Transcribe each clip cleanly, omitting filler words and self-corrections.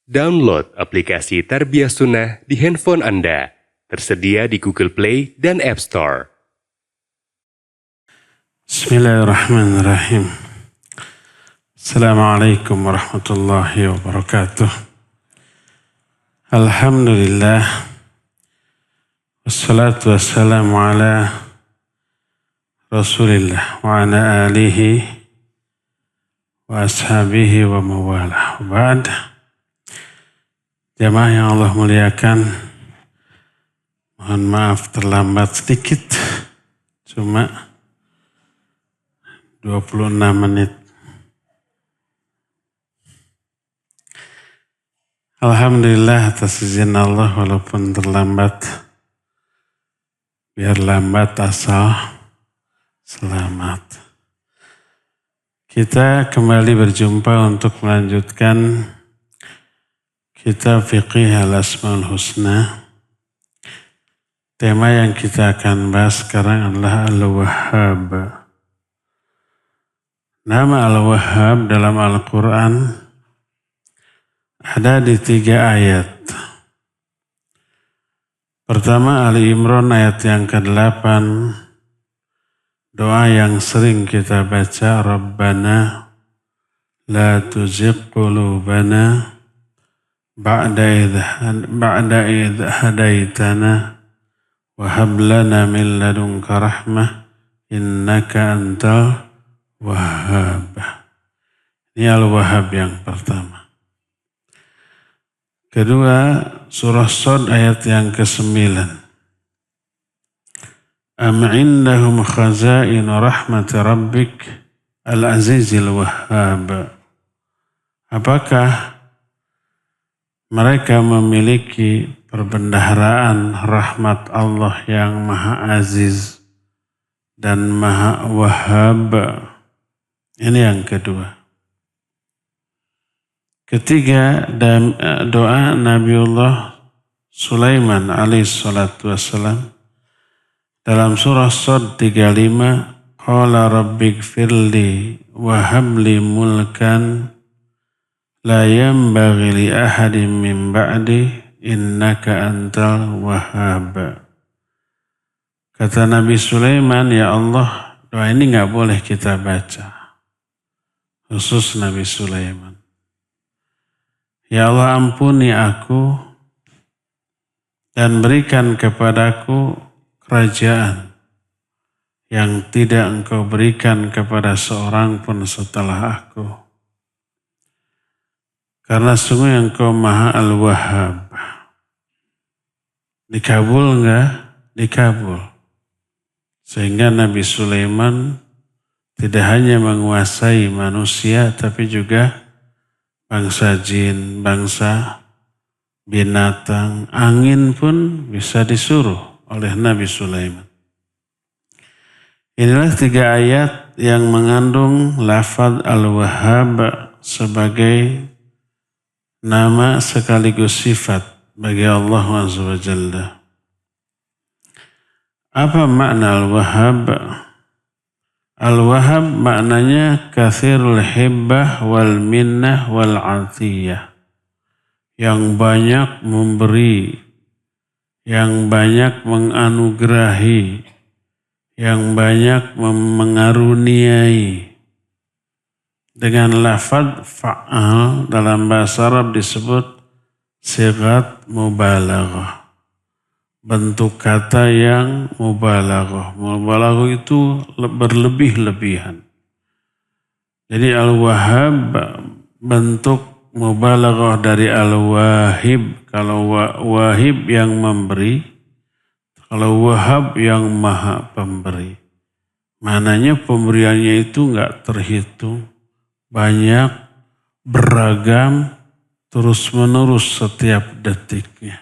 Download aplikasi Tarbiyah Sunnah di handphone Anda. Tersedia di Google Play dan App Store. Bismillahirrahmanirrahim. Assalamualaikum warahmatullahi wabarakatuh. Alhamdulillah. Wassalatu wassalamu ala Rasulillah wa ala alihi wa ashabihi wa mawalah. Ba'd. Jamaah yang Allah muliakan, mohon maaf terlambat sedikit, cuma 26 menit. Alhamdulillah atas izin Allah walaupun terlambat, biar lambat asal selamat. Kita kembali berjumpa untuk melanjutkan Kitab Fiqih Al-Asmaul Husna. Tema yang kita akan bahas sekarang adalah Al-Wahhab. Nama Al-Wahhab dalam Al-Quran ada di 3 ayat. Pertama Ali Imran ayat yang ke-8. Doa yang sering kita baca, Rabbana la tuzigh qulubana ba'da idh hadaitana wa hab lana min ladunka rahmah innaka antal wahhab. Ini Al-Wahhab yang pertama. Kedua, surah Shad ayat yang ke-9. Am indahum khazain rahmati rabbik al-azizil wahhab. Apakah mereka memiliki perbendaharaan rahmat Allah yang Maha Aziz dan Maha Wahhab? Ini yang kedua. Ketiga, doa Nabiullah Sulaiman alaihissalatu wassalam dalam surah Shad 35, Qala rabbighfirli wa habli mulkan la yanbaghi li ahadin min ba'di innaka antal wahhab. Kata Nabi Sulaiman, ya Allah, doa ini enggak boleh kita baca. Khusus Nabi Sulaiman. Ya Allah, ampuni aku dan berikan kepadaku kerajaan yang tidak Engkau berikan kepada seorang pun setelah aku. Karena sungguh Engkau Maha Al-Wahhab. Dikabul enggak? Dikabul. Sehingga Nabi Sulaiman tidak hanya menguasai manusia, tapi juga bangsa jin, bangsa binatang, angin pun bisa disuruh oleh Nabi Sulaiman. Inilah 3 ayat yang mengandung lafaz Al-Wahhab sebagai nama sekaligus sifat bagi Allah Azza wa Jalla. Apa makna Al-Wahhab? Al-Wahhab maknanya kathirul hibbah wal minnah wal atiyah. Yang banyak memberi, yang banyak menganugerahi, yang banyak mengaruniai. Dengan lafaz fa'al dalam bahasa Arab disebut sighat mubalaghah. Bentuk kata yang mubalaghah. Mubalaghah itu berlebih-lebihan. Jadi Al-Wahhab bentuk mubalaghah dari Al-Wahib. Kalau Wahib yang memberi, kalau Wahhab yang Maha Pemberi. Mananya pemberiannya itu enggak terhitung. Banyak, beragam, terus-menerus setiap detiknya.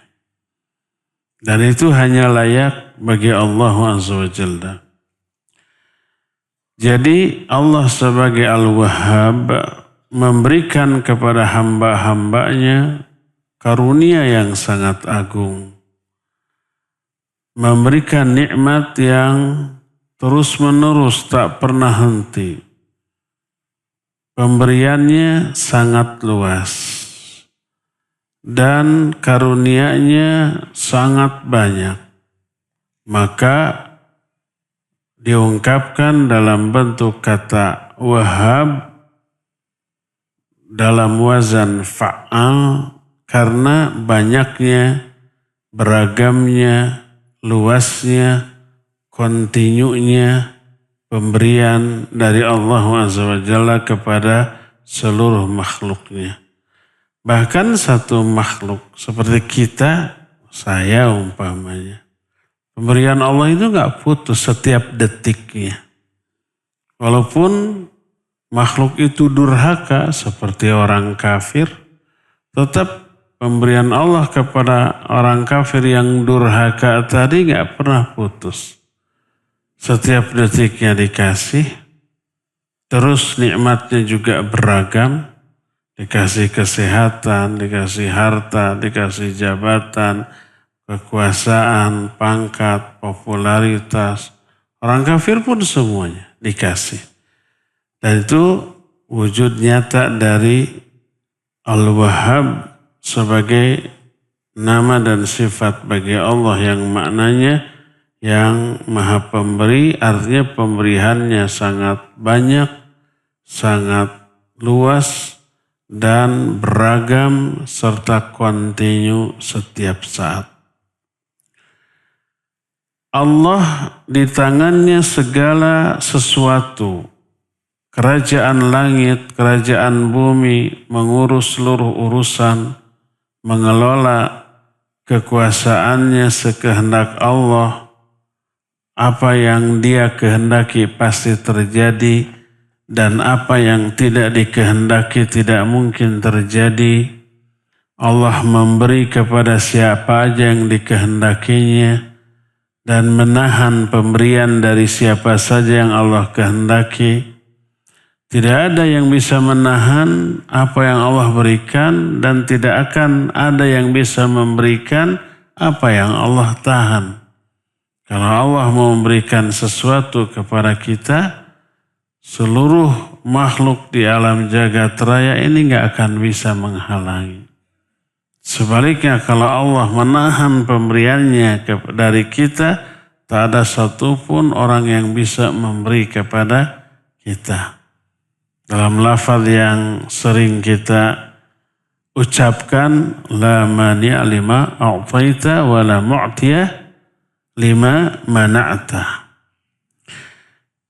Dan itu hanya layak bagi Allah Azza wa Jalla. Jadi Allah sebagai Al-Wahhab memberikan kepada hamba-hambanya karunia yang sangat agung. Memberikan nikmat yang terus-menerus tak pernah henti. Pemberiannya sangat luas. dan karunia-Nya sangat banyak. Maka diungkapkan dalam bentuk kata Wahhab dalam wazan fa'al karena banyaknya, beragamnya, luasnya, kontinunya pemberian dari Allah Azza wa Jalla kepada seluruh makhluknya. Bahkan satu makhluk seperti kita, saya umpamanya, pemberian Allah itu gak putus setiap detiknya. Walaupun makhluk itu durhaka seperti orang kafir, tetap pemberian Allah kepada orang kafir yang durhaka tadi gak pernah putus. Setiap detiknya dikasih, terus nikmatnya juga beragam, dikasih kesehatan, dikasih harta, dikasih jabatan, kekuasaan, pangkat, popularitas. Orang kafir pun semuanya dikasih. Dan itu wujud nyata dari Al-Wahhab sebagai nama dan sifat bagi Allah yang maknanya yang Maha Pemberi, artinya pemberiannya sangat banyak, sangat luas, dan beragam serta kontinu setiap saat. Allah di tangannya segala sesuatu, kerajaan langit, kerajaan bumi, mengurus seluruh urusan, mengelola kekuasaannya sekehendak Allah. Apa yang Dia kehendaki pasti terjadi, dan apa yang tidak dikehendaki tidak mungkin terjadi. Allah memberi kepada siapa aja yang dikehendakinya, dan menahan pemberian dari siapa saja yang Allah kehendaki. Tidak ada yang bisa menahan apa yang Allah berikan, dan tidak akan ada yang bisa memberikan apa yang Allah tahan. Kalau Allah mau memberikan sesuatu kepada kita, seluruh makhluk di alam jagat raya ini gak akan bisa menghalangi. Sebaliknya kalau Allah menahan pemberiannya dari kita, tak ada satupun orang yang bisa memberi kepada kita. Dalam lafaz yang sering kita ucapkan, la mani'a lima a'taita wa la mu'tiya lima mana'ta.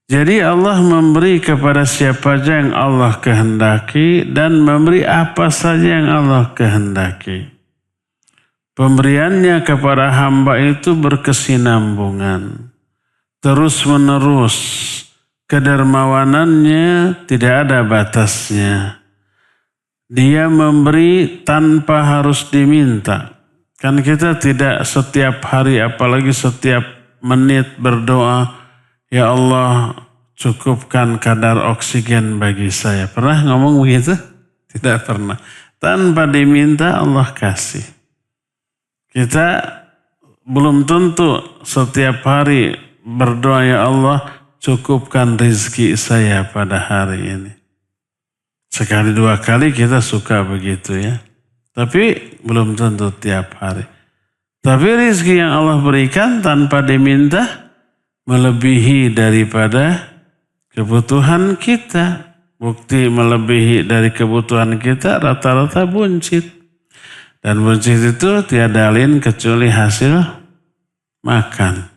Jadi Allah memberi kepada siapa saja yang Allah kehendaki, dan memberi apa saja yang Allah kehendaki. Pemberiannya kepada hamba itu berkesinambungan, terus menerus. Kedermawanannya tidak ada batasnya. Dia memberi tanpa harus diminta. Kan kita tidak setiap hari, apalagi setiap menit berdoa, ya Allah cukupkan kadar oksigen bagi saya. Pernah ngomong begitu? Tidak pernah. Tanpa diminta Allah kasih. Kita belum tentu setiap hari berdoa, ya Allah cukupkan rizki saya pada hari ini. Sekali dua kali kita suka begitu ya. Tapi belum tentu tiap hari. Tapi rizki yang Allah berikan tanpa diminta melebihi daripada kebutuhan kita. Bukti melebihi dari kebutuhan kita rata-rata buncit. Dan buncit itu tiada lain kecuali hasil makan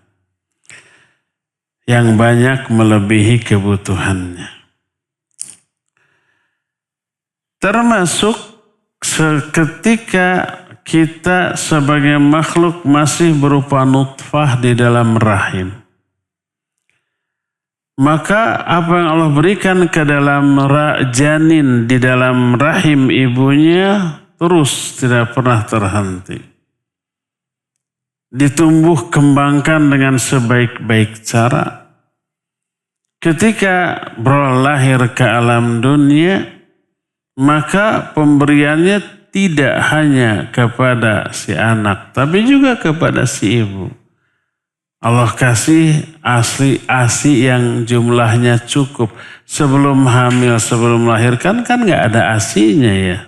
yang banyak melebihi kebutuhannya. Termasuk seketika kita sebagai makhluk masih berupa nutfah di dalam rahim. Maka apa yang Allah berikan ke dalam janin di dalam rahim ibunya terus tidak pernah terhenti. Ditumbuh kembangkan dengan sebaik-baik cara. Ketika berlahir ke alam dunia, maka pemberiannya tidak hanya kepada si anak, tapi juga kepada si ibu. Allah kasih asli ASI yang jumlahnya cukup. Sebelum hamil, sebelum melahirkan kan gak ada ASInya ya.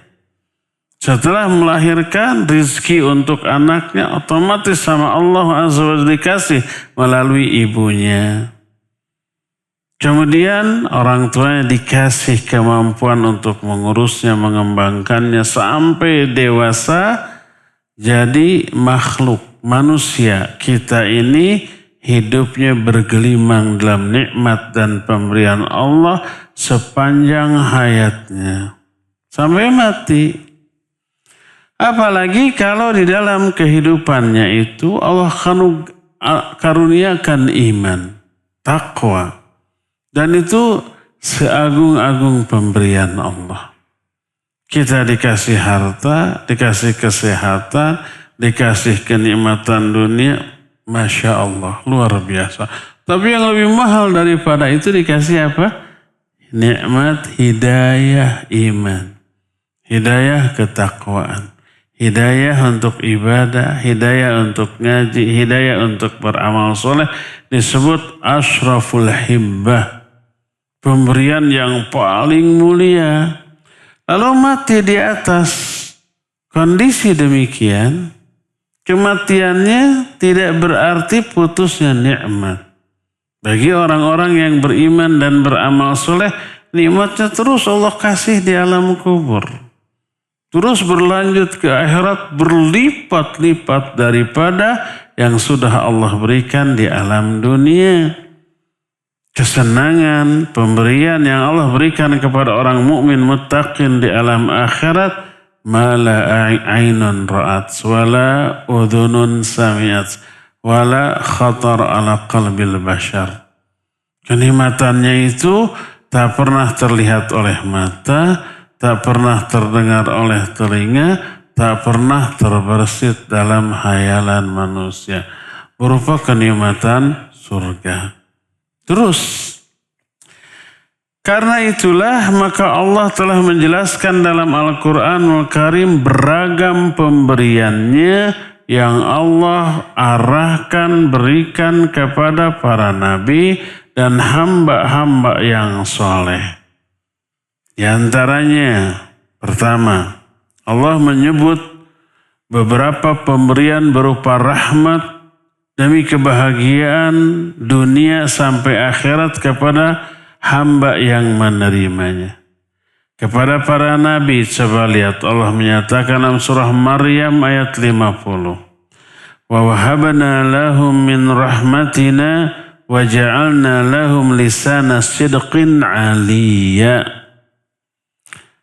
Setelah melahirkan, rizki untuk anaknya otomatis sama Allah Azza wa Jalla dikasih melalui ibunya. Kemudian orang tuanya dikasih kemampuan untuk mengurusnya, mengembangkannya sampai dewasa jadi makhluk manusia. Kita ini hidupnya bergelimang dalam nikmat dan pemberian Allah sepanjang hayatnya sampai mati. Apalagi kalau di dalam kehidupannya itu Allah karuniakan iman, takwa. Dan itu seagung-agung pemberian Allah. Kita dikasih harta, dikasih kesehatan, dikasih kenikmatan dunia. Masya Allah, luar biasa. Tapi yang lebih mahal daripada itu dikasih apa? Nikmat hidayah iman. Hidayah ketakwaan. Hidayah untuk ibadah, hidayah untuk ngaji, hidayah untuk beramal soleh disebut asyraful hibbah. Pemberian yang paling mulia. Lalu mati di atas kondisi demikian, kematiannya tidak berarti putusnya nikmat. Bagi orang-orang yang beriman dan beramal soleh, nikmatnya terus Allah kasih di alam kubur. Terus berlanjut ke akhirat berlipat-lipat daripada yang sudah Allah berikan di alam dunia. Kesenangan, pemberian yang Allah berikan kepada orang mukmin muttaqin di alam akhirat, mala ainun ra'at wala udhunun sami'at wala khatar ala qalbil bashar. Kenikmatannya itu tak pernah terlihat oleh mata, tak pernah terdengar oleh telinga, tak pernah terbersit dalam hayalan manusia. Berupa kenikmatan surga. Terus, karena itulah maka Allah telah menjelaskan dalam Al-Quranul Karim beragam pemberiannya yang Allah arahkan berikan kepada para nabi dan hamba-hamba yang soleh. Di antaranya, pertama, Allah menyebut beberapa pemberian berupa rahmat demi kebahagiaan dunia sampai akhirat kepada hamba yang menerimanya. Kepada para nabi, coba lihat Allah menyatakan dalam surah Maryam ayat 50. Wa wahabna lahum min rahmatina wa ja'alna lahum lisana sidqin aliyya.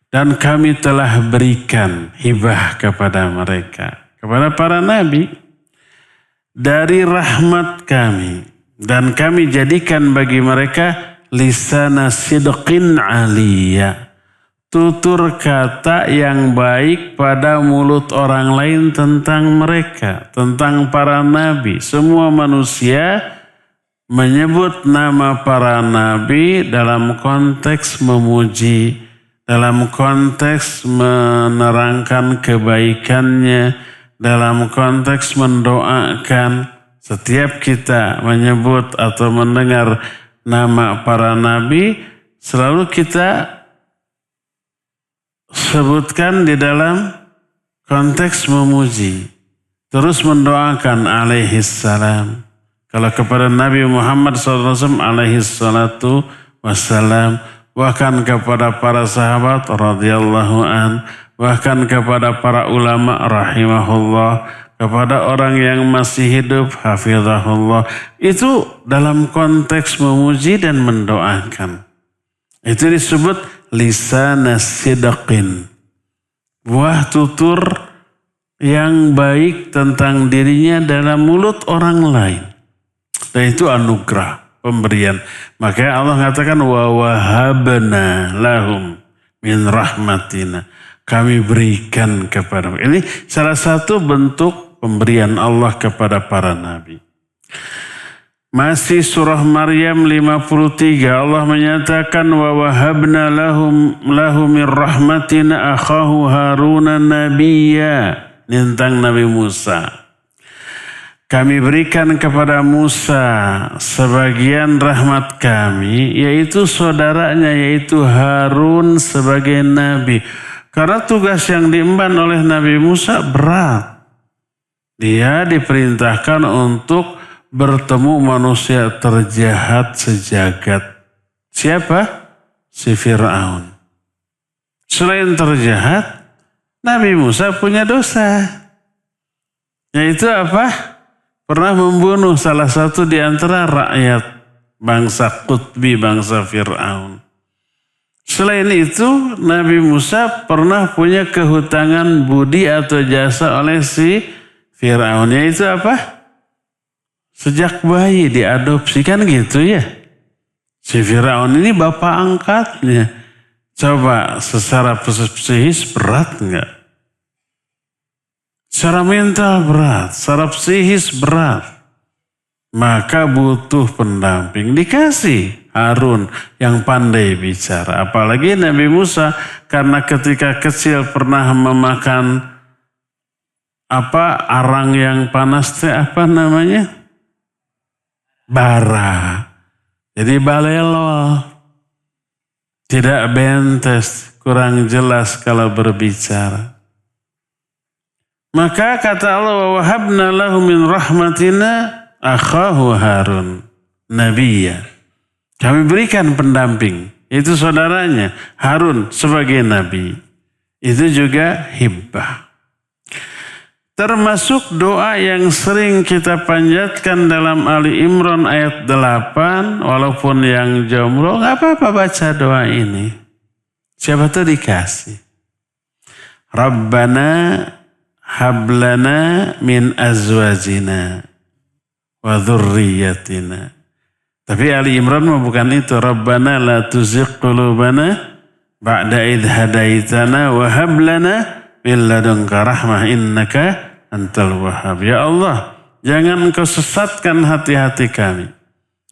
Dan kami telah berikan hibah kepada mereka, kepada para nabi, dari rahmat kami. Dan kami jadikan bagi mereka lisana sidqin aliyya. Tutur kata yang baik pada mulut orang lain tentang mereka, tentang para nabi. Semua manusia menyebut nama para nabi dalam konteks memuji, dalam konteks menerangkan kebaikannya, dalam konteks mendoakan. Setiap kita menyebut atau mendengar nama para nabi, selalu kita sebutkan di dalam konteks memuji. Terus mendoakan alaihissalam. Kalau kepada Nabi Muhammad SAW alaihissalatu wassalam, bahkan kepada para sahabat radhiyallahu an, bahkan kepada para ulama rahimahullah, kepada orang yang masih hidup hafizahullah. Itu dalam konteks memuji dan mendoakan. Itu disebut lisana sidqin. Buah tutur yang baik tentang dirinya dalam mulut orang lain. Dan itu anugerah, pemberian. Makanya Allah mengatakan wa wahabna lahum min rahmatina. Kami berikan kepada mereka. Ini salah satu bentuk pemberian Allah kepada para nabi. Masih surah Maryam 53 Allah menyatakan wa wahabna lahum min rahmatina akhahu Haruna nabiyya, tentang Nabi Musa. Kami berikan kepada Musa sebagian rahmat kami, yaitu saudaranya, yaitu Harun sebagai nabi. Karena tugas yang diemban oleh Nabi Musa berat. Dia diperintahkan untuk bertemu manusia terjahat sejagat. Siapa? Si Fir'aun. Selain terjahat, Nabi Musa punya dosa. Yaitu apa? Pernah membunuh salah satu di antara rakyat bangsa Qutbi, bangsa Fir'aun. Selain itu, Nabi Musa pernah punya kehutangan budi atau jasa oleh si Fir'aun. Yaitu apa? Sejak bayi diadopsi, kan gitu ya. Si Fir'aun ini bapak angkatnya. Coba secara psikis berat enggak? Secara mental berat, secara psikis berat. Maka butuh pendamping. Dikasih Harun yang pandai bicara. Apalagi Nabi Musa karena ketika kecil pernah memakan arang yang panas apa namanya? Bara. Jadi balelol. Tidak bentes, kurang jelas kalau berbicara. Maka kata Allah, wa wahabna lahu min rahmatina akhahu Harun nabiyya. Kami berikan pendamping, itu saudaranya Harun sebagai nabi. Itu juga hibbah. Termasuk doa yang sering kita panjatkan dalam Ali Imran ayat 8, walaupun yang jomblo, gak apa-apa baca doa ini. Siapa tuh dikasih. Rabbana hablana min azwajina wa dhurriyyatina. Tapi Ali Imran bukan itu. Rabbana la tuzigh qulubana ba'da idh hadaitana wa hab lana min ladunka rahmah innaka antal wahhab. Ya Allah, jangan Engkau sesatkan hati-hati kami.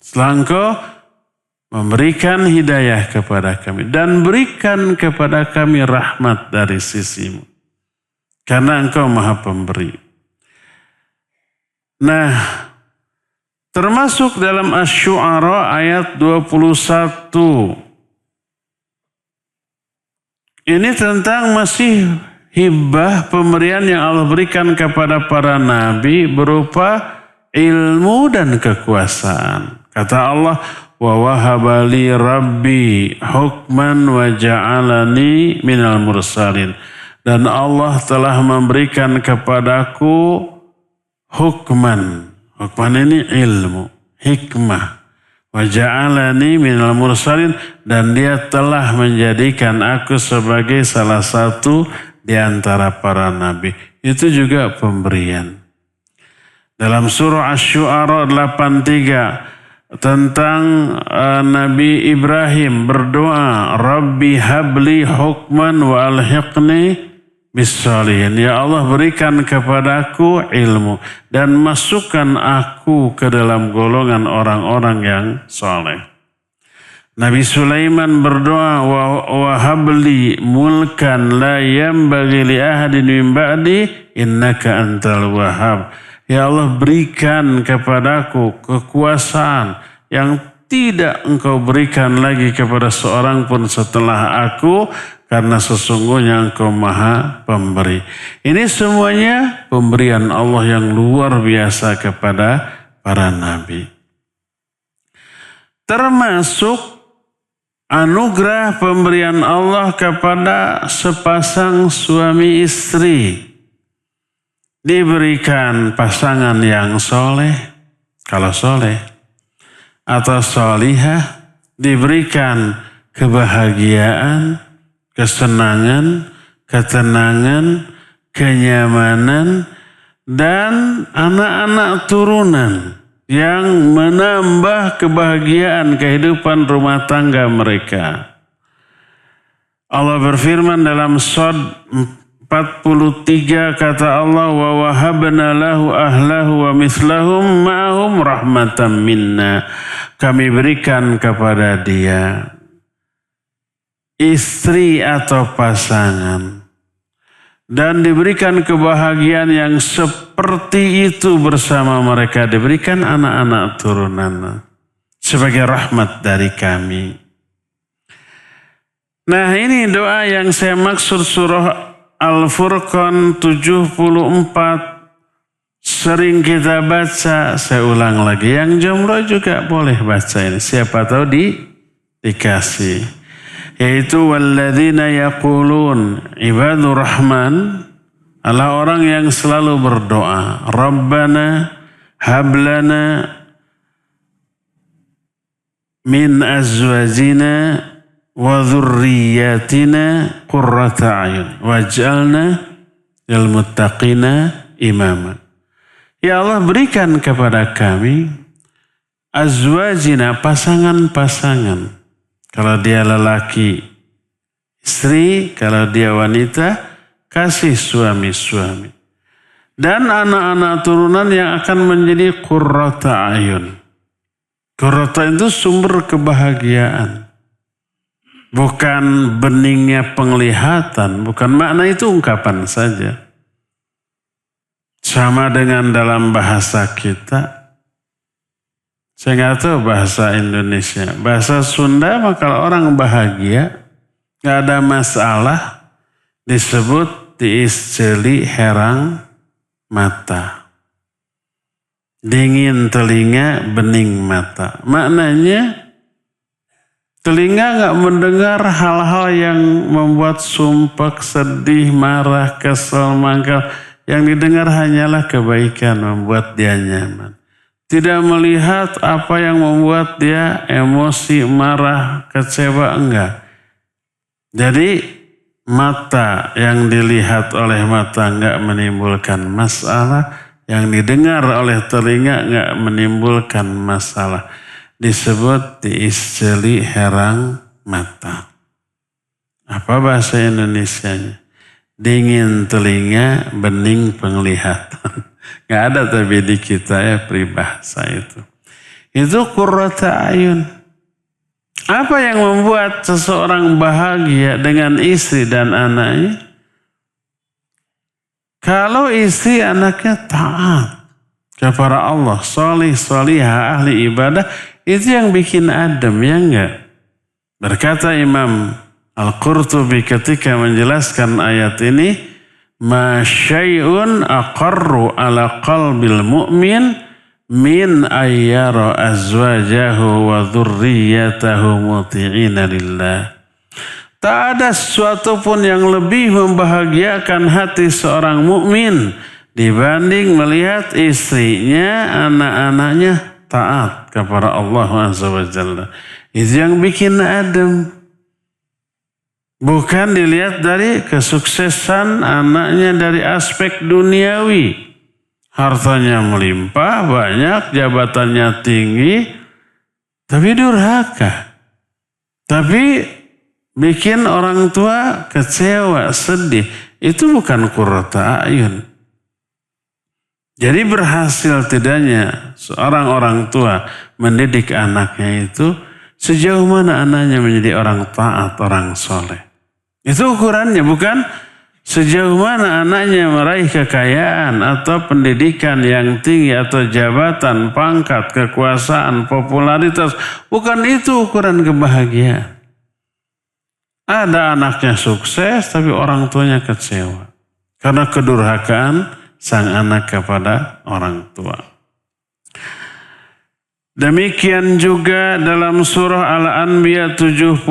Setelah Engkau memberikan hidayah kepada kami dan berikan kepada kami rahmat dari sisimu. Karena Engkau Maha Pemberi. Nah, termasuk dalam Asy-Syu'ara ayat 21. Ini tentang masih hibah pemberian yang Allah berikan kepada para nabi berupa ilmu dan kekuasaan. Kata Allah, wa wahabali rabbi hukman wa ja'alani minal mursalin. Dan Allah telah memberikan kepadaku hukman. Hukman ini ilmu, hikmah. Wa ja'alani minal mursalin, dan dia telah menjadikan aku sebagai salah satu di antara para nabi. Itu juga pemberian. Dalam surah Asy-Syu'ara 83 tentang Nabi Ibrahim berdoa, Rabbi habli hukman wa alhiqni bis-shalihin. Ya Allah, berikan kepadaku ilmu dan masukkan aku ke dalam golongan orang-orang yang saleh. Nabi Sulaiman berdoa, wa habli mulkan la yanbaghi li ahadin min ba'di innaka antal wahhab. Ya Allah, berikan kepadaku kekuasaan yang tidak Engkau berikan lagi kepada seorang pun setelah aku, karena sesungguhnya Engkau Maha Pemberi. Ini semuanya pemberian Allah yang luar biasa kepada para nabi. Termasuk anugerah pemberian Allah kepada sepasang suami istri. Diberikan pasangan yang soleh, kalau soleh, atau solihah, diberikan kebahagiaan, kesenangan, ketenangan, kenyamanan, dan anak-anak turunan yang menambah kebahagiaan kehidupan rumah tangga mereka. Allah berfirman dalam Shad 43, kata Allah, wa wahabna lahu ahlahu wa mislahum ma'hum rahmatan minna. Kami berikan kepada dia istri atau pasangan dan diberikan kebahagiaan yang seperti itu bersama mereka, diberikan anak-anak turunan sebagai rahmat dari kami. Nah ini doa yang saya maksud surah Al-Furqan 74. Sering kita baca, saya ulang lagi. Yang jomblo juga boleh baca ini. Siapa tahu dikasih. Yaitu walladzina yaqulun ibadur rahman adalah orang yang selalu berdoa. Rabbana hablana min azwajina wa dhurriyyatina qurrata a'yun waj'alna lil muttaqina imama. Ya Allah, berikan kepada kami azwajina, pasangan-pasangan. Kalau dia lelaki, istri. Kalau dia wanita, kasih suami-suami. Dan anak-anak turunan yang akan menjadi qurrata ayun. Qurrata itu sumber kebahagiaan. Bukan beningnya penglihatan. Bukan makna itu ungkapan saja. Sama dengan dalam bahasa kita. Saya nggak tahu bahasa Indonesia. Bahasa Sunda maka kalau orang bahagia, nggak ada masalah, disebut tiis celi herang mata. Dingin telinga, bening mata. Maknanya telinga nggak mendengar hal-hal yang membuat sumpek, sedih, marah, kesel, mangkal. Yang didengar hanyalah kebaikan, membuat dia nyaman. Tidak melihat apa yang membuat dia emosi, marah, kecewa, enggak. Jadi mata yang dilihat oleh mata enggak menimbulkan masalah, yang didengar oleh telinga enggak menimbulkan masalah. Disebut tiis celi herang mata. Apa bahasa Indonesianya? Dingin telinga, bening penglihatan. Nggak ada tapi di kita ya peribahasa itu. Itu qurrata ayun. Apa yang membuat seseorang bahagia dengan istri dan anaknya? Kalau istri anaknya taat kepada Allah, solih, solihah, ahli ibadah, itu yang bikin adem, ya enggak? Berkata Imam Al-Qurtubi ketika menjelaskan ayat ini, ma syai'un aqarru ala qalbil mu'min min ayyara azwajahu wa dhurriyyatahu muti'ina lillah. Tak ada sesuatu pun yang lebih membahagiakan hati seorang mukmin dibanding melihat istrinya, anak-anaknya taat kepada Allah Azza wa Jalla. Itu yang bikin adem. Bukan dilihat dari kesuksesan anaknya dari aspek duniawi. Hartanya melimpah, banyak, jabatannya tinggi, tapi durhaka. Tapi bikin orang tua kecewa, sedih. Itu bukan qurrata ayun. Jadi berhasil tidaknya seorang orang tua mendidik anaknya itu sejauh mana anaknya menjadi orang taat, orang soleh. Itu ukurannya, bukan sejauh mana anaknya meraih kekayaan atau pendidikan yang tinggi atau jabatan, pangkat, kekuasaan, popularitas. Bukan itu ukuran kebahagiaan. Ada anaknya sukses tapi orang tuanya kecewa. Karena kedurhakaan sang anak kepada orang tua. Demikian juga dalam surah Al-Anbiya 72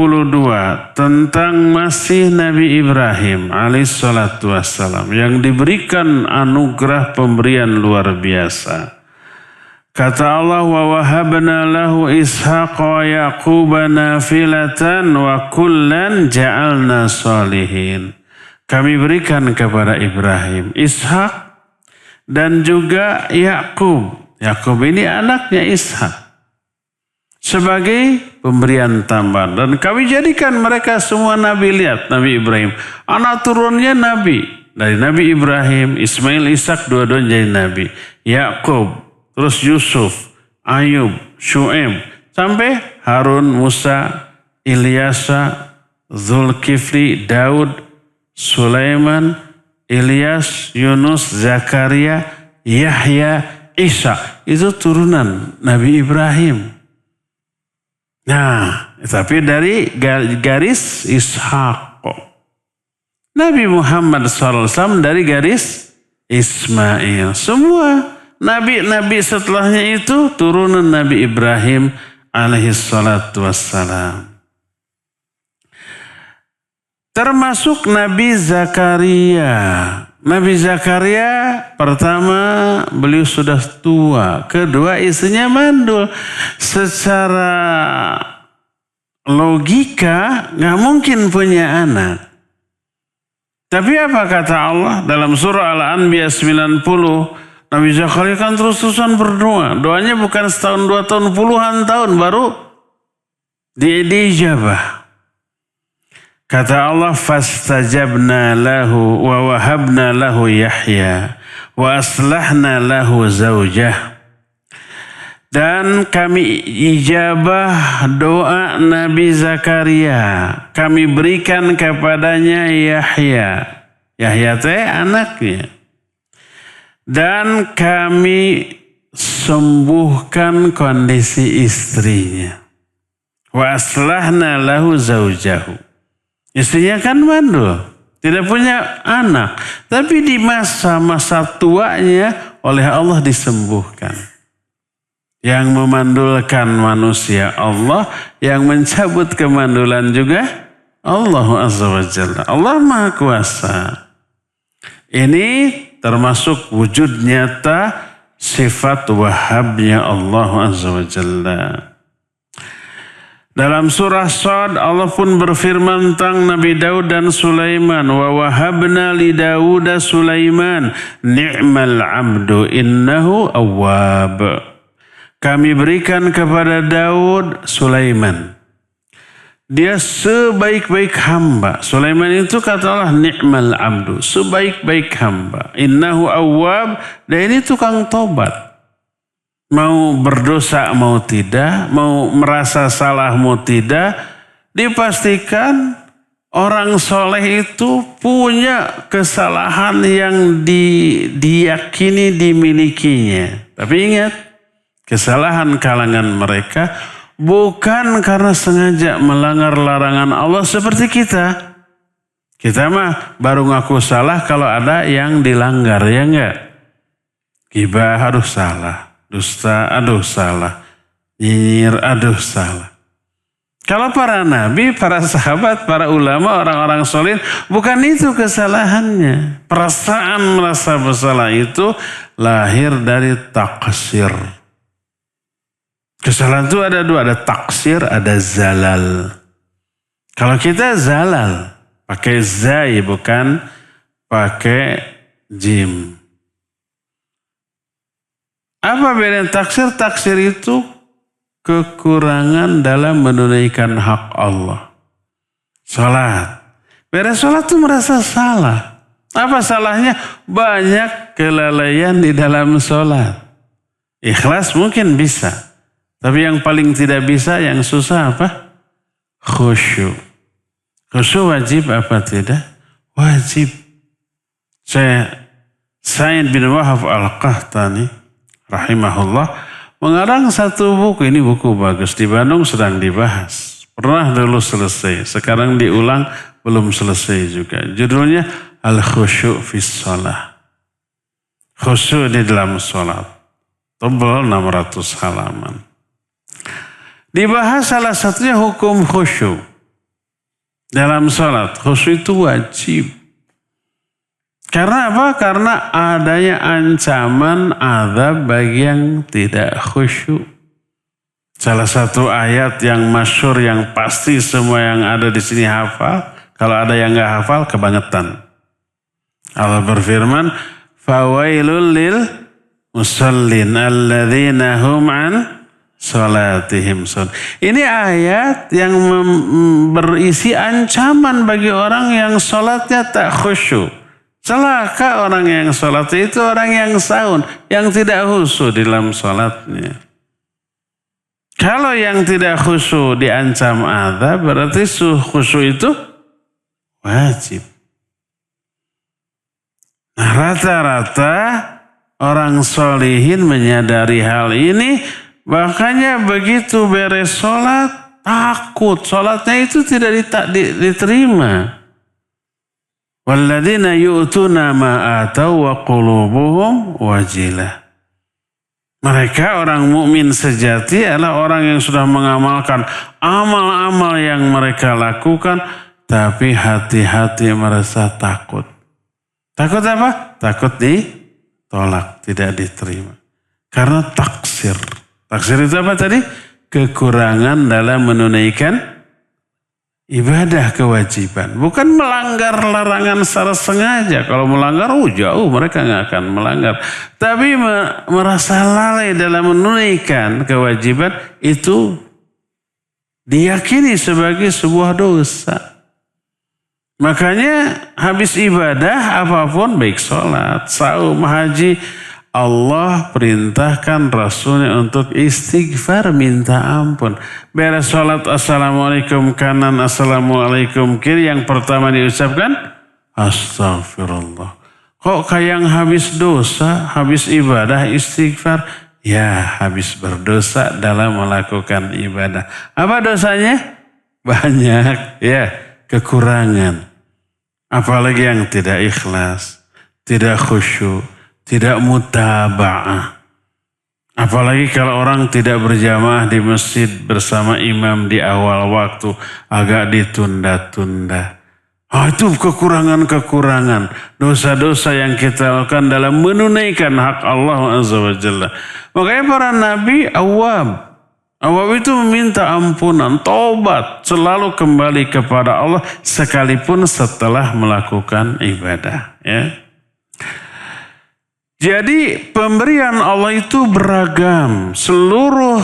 tentang masih Nabi Ibrahim alaihissalatu wassalam yang diberikan anugerah pemberian luar biasa. Kata Allah, wa wahabna lahu ishaqa wa yaquba nafilatan wa kullan ja'alna salihin. Kami berikan kepada Ibrahim Ishak dan juga Yakub. Yakub ini anaknya Ishak sebagai pemberian tambahan. Dan kami jadikan mereka semua nabi. Lihat Nabi Ibrahim, anak turunnya nabi. Dari Nabi Ibrahim, Ismail, Ishak dua-duanya jadi nabi. Yakub, terus Yusuf, Ayub, Syu'aib, sampai Harun, Musa, Ilyasa, Zulkifli, Daud, Sulaiman, Ilyas, Yunus, Zakaria, Yahya, Isa. Itu turunan Nabi Ibrahim. Nah, tapi dari garis Ishak. Nabi Muhammad SAW dari garis Ismail. Semua nabi-nabi setelahnya itu turunan Nabi Ibrahim alaihissalatu wassalam. Termasuk Nabi Zakaria. Nabi Zakaria pertama beliau sudah tua. Kedua istrinya mandul. Secara logika gak mungkin punya anak. Tapi apa kata Allah dalam surah Al-Anbiya 90. Nabi Zakaria kan terus-terusan berdoa. Doanya bukan setahun, 2 tahun, puluhan tahun baru diijabah. Kata Allah, fastajabna lahu wa wahabna lahu Yahya wa aslahna lahu zawjah. Dan kami ijabah doa Nabi Zakaria. Kami berikan kepadanya Yahya. Yahya teh anaknya. Dan kami sembuhkan kondisi istrinya. Wa aslahna lahu zawjahu. Istrinya kan mandul, tidak punya anak. Tapi di masa-masa tuanya oleh Allah disembuhkan. Yang memandulkan manusia Allah, yang mencabut kemandulan juga Allah Azza wa Jalla. Allah Maha Kuasa. Ini termasuk wujud nyata sifat wahabnya Allah Azza wa Jalla. Dalam surah Shad Allah pun berfirman tentang Nabi Daud dan Sulaiman. Wa wahabna li Daud Sulaiman ni'mal abdu innahu awwab. Kami berikan kepada Daud Sulaiman. Dia sebaik-baik hamba. Sulaiman itu kata Allah ni'mal abdu. Sebaik-baik hamba. Innahu awwab. Dan ini tukang tobat. Mau berdosa mau tidak, mau merasa salah mau tidak, dipastikan orang soleh itu punya kesalahan yang diyakini dimilikinya. Tapi ingat, kesalahan kalangan mereka bukan karena sengaja melanggar larangan Allah seperti kita. Kita mah baru ngaku salah kalau ada yang dilanggar, ya enggak? Gibah, aduh salah. Dusta, aduh salah. Nyinyir, aduh salah. Kalau para nabi, para sahabat, para ulama, orang-orang soleh, bukan itu kesalahannya. Perasaan merasa bersalah itu lahir dari taksir. Kesalahan itu ada dua, ada taksir, ada zalal. Kalau kita zalal, pakai zai bukan pakai jim. Apa beda taksir? Taksir itu kekurangan dalam menunaikan hak Allah. Salat. Beres salat itu merasa salah. Apa salahnya? Banyak kelalaian di dalam salat. Ikhlas mungkin bisa. Tapi yang paling tidak bisa, yang susah apa? Khusyuk. Khusyuk wajib apa tidak? Wajib. Said bin Wahab Al-Qahtani rahimahullah mengarang satu buku. Ini buku bagus, di Bandung sedang dibahas, pernah dulu selesai, sekarang diulang belum selesai juga. Judulnya Al-Khusyuk fis Shalah. Khusyuk di dalam sholat, tebal 600 halaman. Dibahas salah satunya hukum khusyuk dalam sholat. Khusyuk itu wajib. Karena apa? Karena adanya ancaman azab bagi yang tidak khusyuk. Salah satu ayat yang masyhur yang pasti semua yang ada di sini hafal. Kalau ada yang nggak hafal, kebangetan. Allah berfirman, "Fawailul lil musallin alladzina hum an salatihim." Ini ayat yang berisi ancaman bagi orang yang salatnya tak khusyuk. Celaka orang yang sholat itu orang yang sahun, yang tidak khusyuk dalam sholatnya. Kalau yang tidak khusyuk diancam azab, berarti khusyuk itu wajib. Nah, rata-rata orang solihin menyadari hal ini, makanya begitu beres sholat, takut. Salatnya itu tidak diterima. Walladzina yu'tuna ma atau wa qulubuhum wajilah. Mereka orang mukmin sejati adalah orang yang sudah mengamalkan amal-amal yang mereka lakukan, tapi hati-hati merasa takut. Takut apa? Takut ditolak, tidak diterima. Karena taksir. Taksir itu apa tadi? Kekurangan dalam menunaikan ibadah kewajiban. Bukan melanggar larangan secara sengaja. Kalau melanggar, jauh mereka nggak akan melanggar. Tapi merasa lalai dalam menunaikan kewajiban itu diyakini sebagai sebuah dosa. Makanya habis ibadah apapun, baik sholat, saum, haji, Allah perintahkan Rasulnya untuk istighfar, minta ampun. Beres sholat, assalamualaikum kanan, assalamualaikum kiri. Yang pertama diucapkan, astagfirullah. Kok kayak yang habis dosa, habis ibadah istighfar? Ya, habis berdosa dalam melakukan ibadah. Apa dosanya? Banyak, ya, kekurangan. Apalagi yang tidak ikhlas, tidak khusyuk, tidak mutaba'ah. Apalagi kalau orang tidak berjamaah di masjid bersama imam di awal waktu, agak ditunda-tunda. Itu kekurangan-kekurangan, dosa-dosa yang kita lakukan dalam menunaikan hak Allah Azza wa Jalla. Makanya para nabi awab. Awab itu meminta ampunan, tobat, selalu kembali kepada Allah sekalipun setelah melakukan ibadah. Ya. Jadi pemberian Allah itu beragam. Seluruh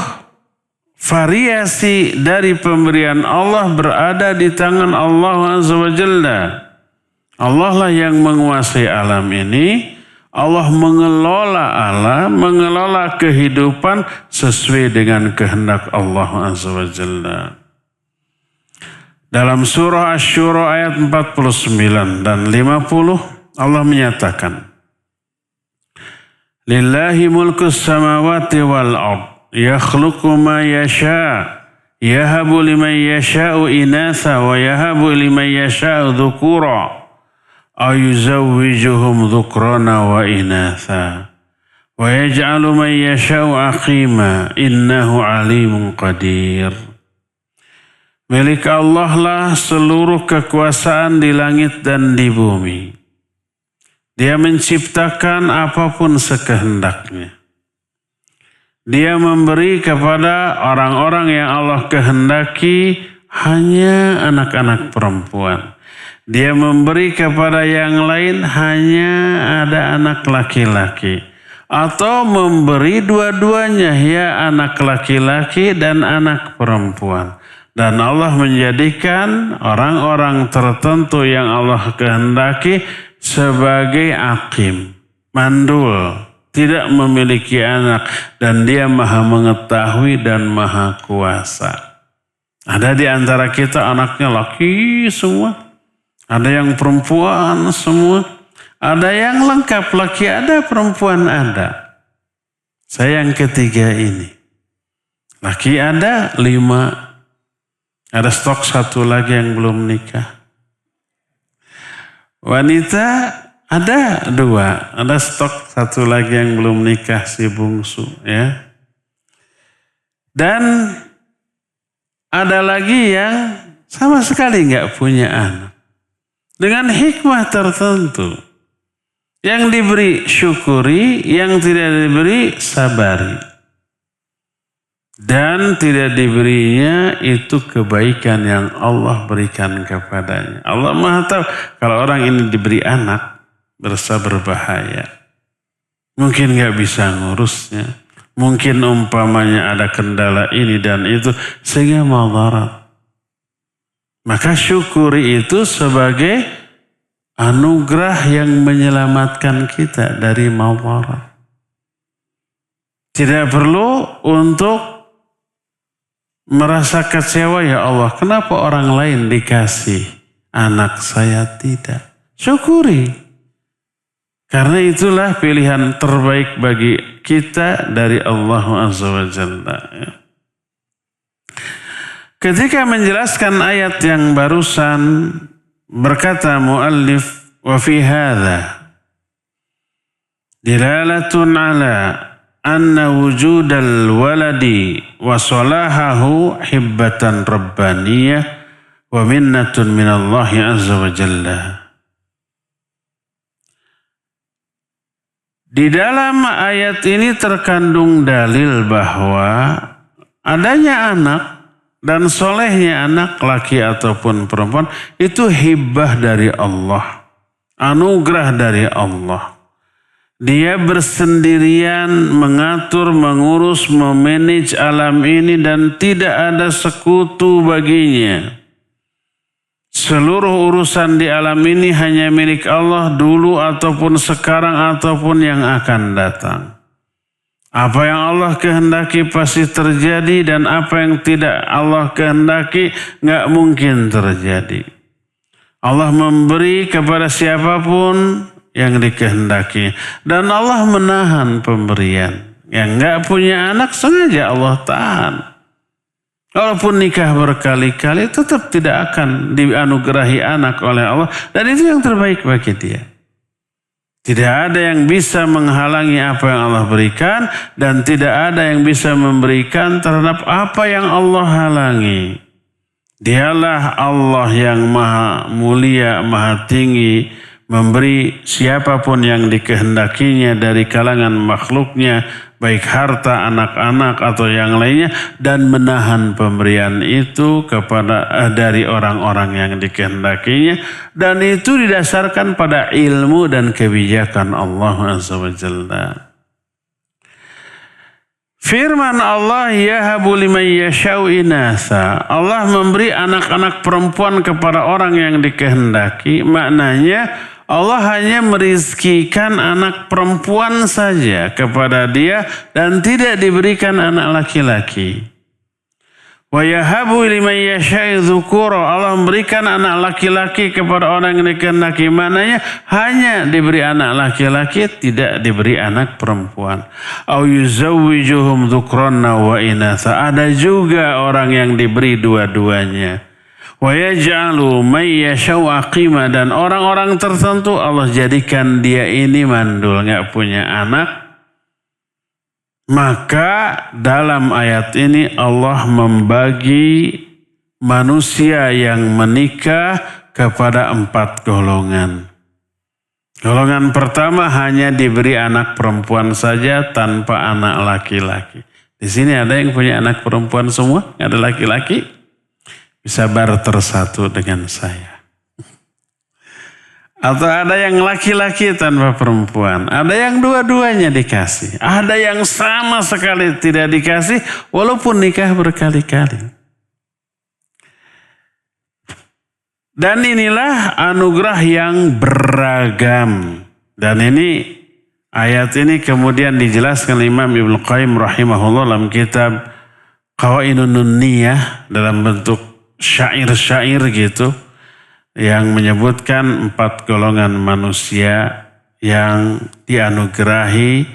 variasi dari pemberian Allah berada di tangan Allah Azza wa Jalla. Allah lah yang menguasai alam ini. Allah mengelola alam, mengelola kehidupan sesuai dengan kehendak Allah Azza wa Jalla. Dalam surah Asy-Syura ayat 49 dan 50 Allah menyatakan, Lillahi mulkus samawati wal ard, yakhluqu ma yasha, yahabu liman yasha'u inatha wa yahabu liman yasha'u dhukura, aw yuzawwijuhum dhukrana wa inatha, wa yaj'alu man yasha'u aqima, innahu alimun qadir. Milik Allah lah seluruh kekuasaan di langit dan di bumi. Dia menciptakan apapun sekehendaknya. Dia memberi kepada orang-orang yang Allah kehendaki hanya anak-anak perempuan. Dia memberi kepada yang lain hanya ada anak laki-laki. Atau memberi dua-duanya, ya anak laki-laki dan anak perempuan. Dan Allah menjadikan orang-orang tertentu yang Allah kehendaki sebagai akim, mandul, tidak memiliki anak, dan dia maha mengetahui dan maha kuasa. Ada di antara kita anaknya laki semua, ada yang perempuan semua, ada yang lengkap, laki ada, perempuan ada. Saya yang ketiga ini, laki ada 5, ada stok 1 lagi yang belum nikah. Wanita ada 2, ada stok 1 lagi yang belum nikah, si bungsu, ya. Dan ada lagi yang sama sekali nggak punya anak. Dengan hikmah tertentu. Yang diberi syukuri, yang tidak diberi sabari. Dan tidak diberinya itu kebaikan yang Allah berikan kepadanya. Allah Maha tahu kalau orang ini diberi anak berasa berbahaya. Mungkin gak bisa ngurusnya. Mungkin umpamanya ada kendala ini dan itu sehingga madarat. Maka syukuri itu sebagai anugerah yang menyelamatkan kita dari madarat. Tidak perlu untuk merasa kecewa, ya Allah, kenapa orang lain dikasih, anak saya tidak? Syukuri. Karena itulah pilihan terbaik bagi kita dari Allah Azza wa Jalla. Ketika menjelaskan ayat yang barusan, berkata muallif, wa fi hadza dilalatun ala anna wujudal waladi wa salahahu hibbatan rabbaniyah wa minnatun minallahi azza wa jalla. Di dalam ayat ini terkandung dalil bahwa adanya anak dan solehnya anak laki ataupun perempuan itu hibah dari Allah, anugerah dari Allah. Dia bersendirian mengatur, mengurus, memanage alam ini dan tidak ada sekutu baginya. Seluruh urusan di alam ini hanya milik Allah dulu ataupun sekarang ataupun yang akan datang. Apa yang Allah kehendaki pasti terjadi dan apa yang tidak Allah kehendaki nggak mungkin terjadi. Allah memberi kepada siapapun yang dikehendaki dan Allah menahan pemberian. Yang nggak punya anak sengaja Allah tahan. Walaupun nikah berkali-kali tetap tidak akan dianugerahi anak oleh Allah dan itu yang terbaik bagi dia. Tidak ada yang bisa menghalangi apa yang Allah berikan dan tidak ada yang bisa memberikan terhadap apa yang Allah halangi. Dialah Allah yang maha mulia, maha tinggi, memberi siapapun yang dikehendakinya dari kalangan makhluknya, baik harta, anak-anak atau yang lainnya, dan menahan pemberian itu kepada dari orang-orang yang dikehendakinya, dan itu didasarkan pada ilmu dan kebijakan Allah Azza wa Jalla. Firman Allah, yahabu liman yasha'u inatha. Allah memberi anak-anak perempuan kepada orang yang dikehendaki. Maknanya Allah hanya merizkikan anak perempuan saja kepada dia dan tidak diberikan anak laki-laki. Wa yahabu liman yasha'u dzukura. Allah memberikan anak laki-laki kepada orang yang dikehendaki. Maknanya hanya diberi anak laki-laki, tidak diberi anak perempuan. Au yuzawwijuhum dzukranna wa inatha. Ada juga orang yang diberi dua-duanya. Wa yaj'alu may yasha'u aqima, dan orang-orang tertentu Allah jadikan dia ini mandul, enggak punya anak. Maka dalam ayat ini Allah membagi manusia yang menikah kepada 4 golongan. Golongan pertama hanya diberi anak perempuan saja tanpa anak laki-laki. Di sini ada yang punya anak perempuan semua, nggak ada laki-laki. Bisa barter satu dengan saya. Atau ada yang laki-laki tanpa perempuan. Ada yang dua-duanya dikasih. Ada yang sama sekali tidak dikasih walaupun nikah berkali-kali. Dan inilah anugerah yang beragam. Dan ini ayat ini kemudian dijelaskan Imam Ibnu Qayyim rahimahullah dalam kitab Qawaidun Nunniyah dalam bentuk syair-syair gitu, yang menyebutkan 4 golongan manusia yang dianugerahi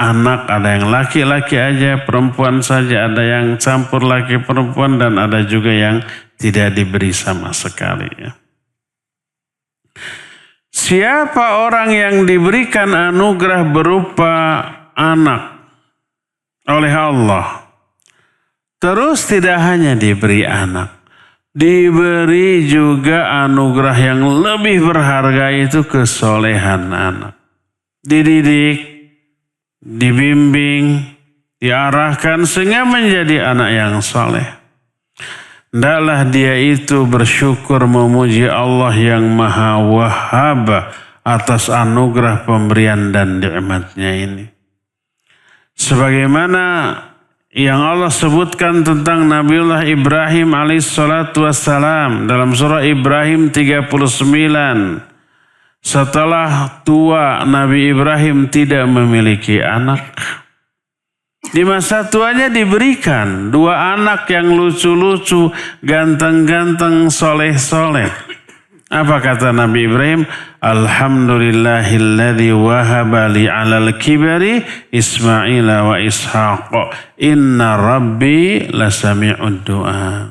anak. Ada yang laki-laki aja, perempuan saja, ada yang campur laki perempuan, dan ada juga yang tidak diberi sama sekali. Siapa orang yang diberikan anugerah berupa anak oleh Allah, terus tidak hanya diberi anak, diberi juga anugerah yang lebih berharga, itu kesolehan anak. Dididik, dibimbing, diarahkan sehingga menjadi anak yang soleh. Hendaklah dia itu bersyukur memuji Allah yang Maha Wahhab atas anugerah pemberian dan nikmatnya ini. Sebagaimana yang Allah sebutkan tentang Nabiullah Ibrahim alaihissalatu wassalam dalam surah Ibrahim 39. Setelah tua Nabi Ibrahim tidak memiliki anak. Di masa tuanya diberikan 2 anak yang lucu-lucu, ganteng-ganteng, soleh-soleh. Apa kata Nabi Ibrahim? Alhamdulillahilladzi wahaba li 'alal kibari Ismaila wa Ishaq. Inna rabbi lasami'ud du'a.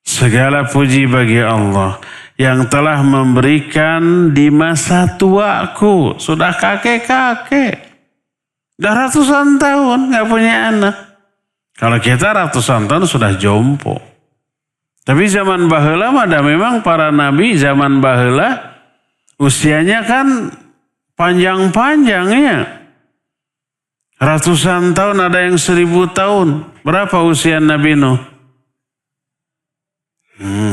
Segala puji bagi Allah yang telah memberikan di masa tuaku, sudah kakek-kakek, udah ratusan tahun gak punya anak. Kalau kita ratusan tahun sudah jompo. Tapi zaman baheula mah memang para nabi zaman baheula usianya kan panjang-panjangnya. Ratusan tahun, ada yang 1000 tahun. Berapa usia Nabi Nuh?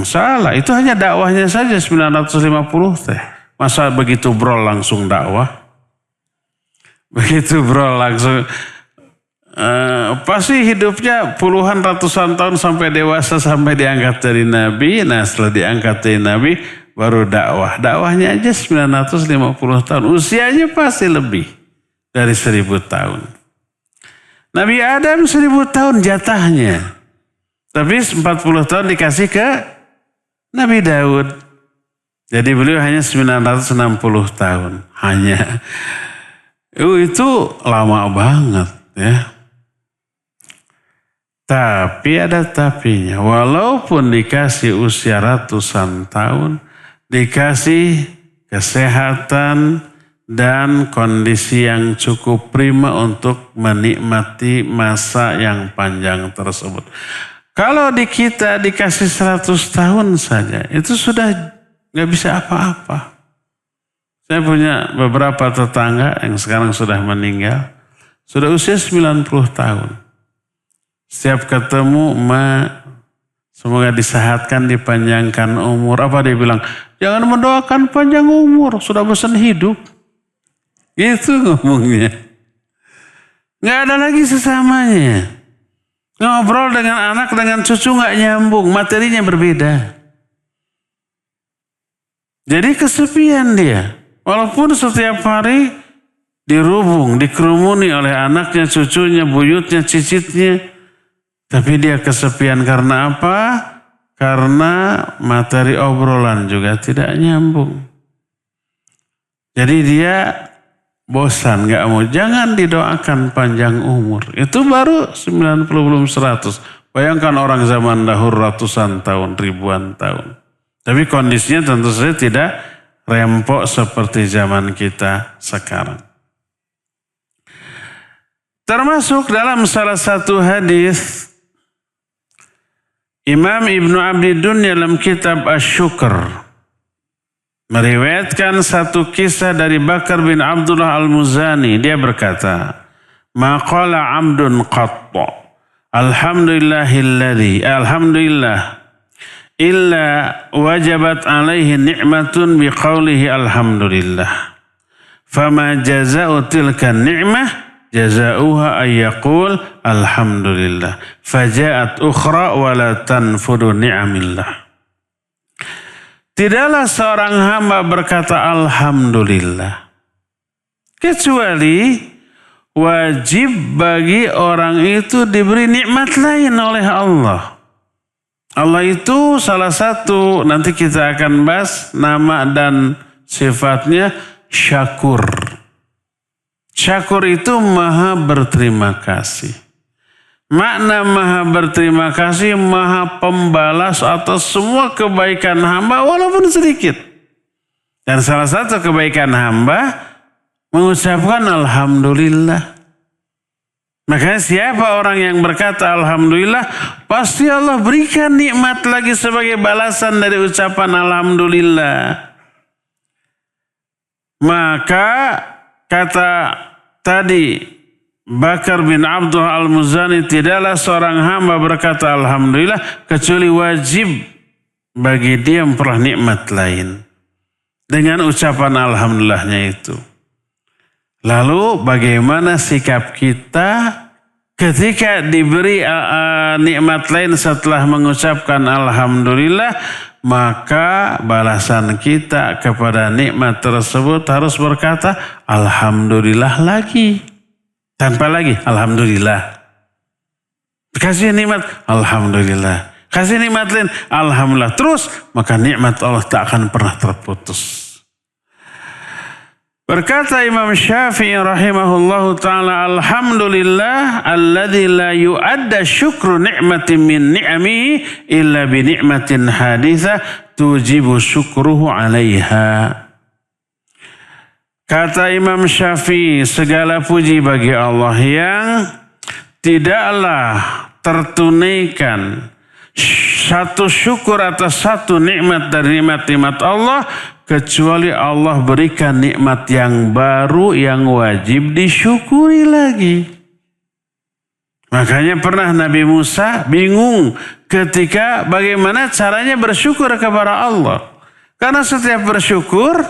Salah, itu hanya dakwahnya saja 950 teh. Masa begitu brol langsung dakwah? Begitu brol langsung... pasti hidupnya puluhan ratusan tahun sampai dewasa, sampai diangkat dari Nabi. Nah setelah diangkat dari Nabi baru dakwah. Dakwahnya aja 950 tahun. Usianya pasti lebih dari 1000 tahun. Nabi Adam 1000 tahun jatahnya. Tapi 40 tahun dikasih ke Nabi Daud. Jadi beliau hanya 960 tahun. Hanya. Itu lama banget ya. Tapi ada tapinya. Walaupun dikasih usia ratusan tahun, dikasih kesehatan dan kondisi yang cukup prima untuk menikmati masa yang panjang tersebut. Kalau di kita dikasih 100 tahun saja, itu sudah gak bisa apa-apa. Saya punya beberapa tetangga yang sekarang sudah meninggal, sudah usia 90 tahun. Setiap ketemu, semoga disehatkan, dipanjangkan umur. Apa dia bilang? Jangan mendoakan panjang umur, sudah bosan hidup. Itu ngomongnya. Nggak ada lagi sesamanya. Ngobrol dengan anak, dengan cucu nggak nyambung, materinya berbeda. Jadi kesepian dia. Walaupun setiap hari dirubung, dikerumuni oleh anaknya, cucunya, buyutnya, cicitnya. Tapi dia kesepian karena apa? Karena materi obrolan juga tidak nyambung. Jadi dia bosan, gak mau. Jangan didoakan panjang umur. Itu baru 90 belum 100. Bayangkan orang zaman dahulu ratusan tahun, ribuan tahun. Tapi kondisinya tentu saja tidak rempok seperti zaman kita sekarang. Termasuk dalam salah satu hadis Imam Ibnu Abdi Dunya dalam kitab Asy-Syukr meriwayatkan satu kisah dari Bakar bin Abdullah Al-Muzani. Dia berkata, "Maqala 'abdun qatta alhamdulillah illa wajabat alaihi ni'matun biqaulihi alhamdulillah. Fama jaza'u tilka ni'mah jazauha ayyaqul alhamdulillah. Faja'at ukhra wa la tanfudu ni'amillah." Tidaklah seorang hamba berkata alhamdulillah, kecuali wajib bagi orang itu diberi nikmat lain oleh Allah. Allah itu salah satu, nanti kita akan bahas nama dan sifatnya, syakur. Syakur itu maha berterima kasih. Makna maha berterima kasih, maha pembalas atas semua kebaikan hamba walaupun sedikit. Dan salah satu kebaikan hamba mengucapkan alhamdulillah. Makanya siapa orang yang berkata alhamdulillah, pasti Allah berikan nikmat lagi sebagai balasan dari ucapan alhamdulillah. Maka kata tadi Bakar bin Abdullah Al-Muzani, tidaklah seorang hamba berkata alhamdulillah kecuali wajib bagi dia memperoleh nikmat lain dengan ucapan alhamdulillahnya itu. Lalu bagaimana sikap kita ketika diberi nikmat lain setelah mengucapkan alhamdulillah? Maka balasan kita kepada nikmat tersebut harus berkata alhamdulillah lagi. Tanpa lagi alhamdulillah. Dikasih nikmat alhamdulillah. Kasih nikmat lain, alhamdulillah. Terus, maka nikmat Allah tak akan pernah terputus. Berkata Imam Syafi'i rahimahullahu ta'ala, alhamdulillah alladzi la yu'adda syukru ni'matin min ni'amihi illa bi ni'matin hadithah tujibu syukruhu 'alaiha. Kata Imam Syafi'i, segala puji bagi Allah yang tidaklah tertunaikan satu syukur atas satu nikmat dari nikmat-nikmat Allah kecuali Allah berikan nikmat yang baru yang wajib disyukuri lagi. Makanya pernah Nabi Musa bingung ketika bagaimana caranya bersyukur kepada Allah. Karena setiap bersyukur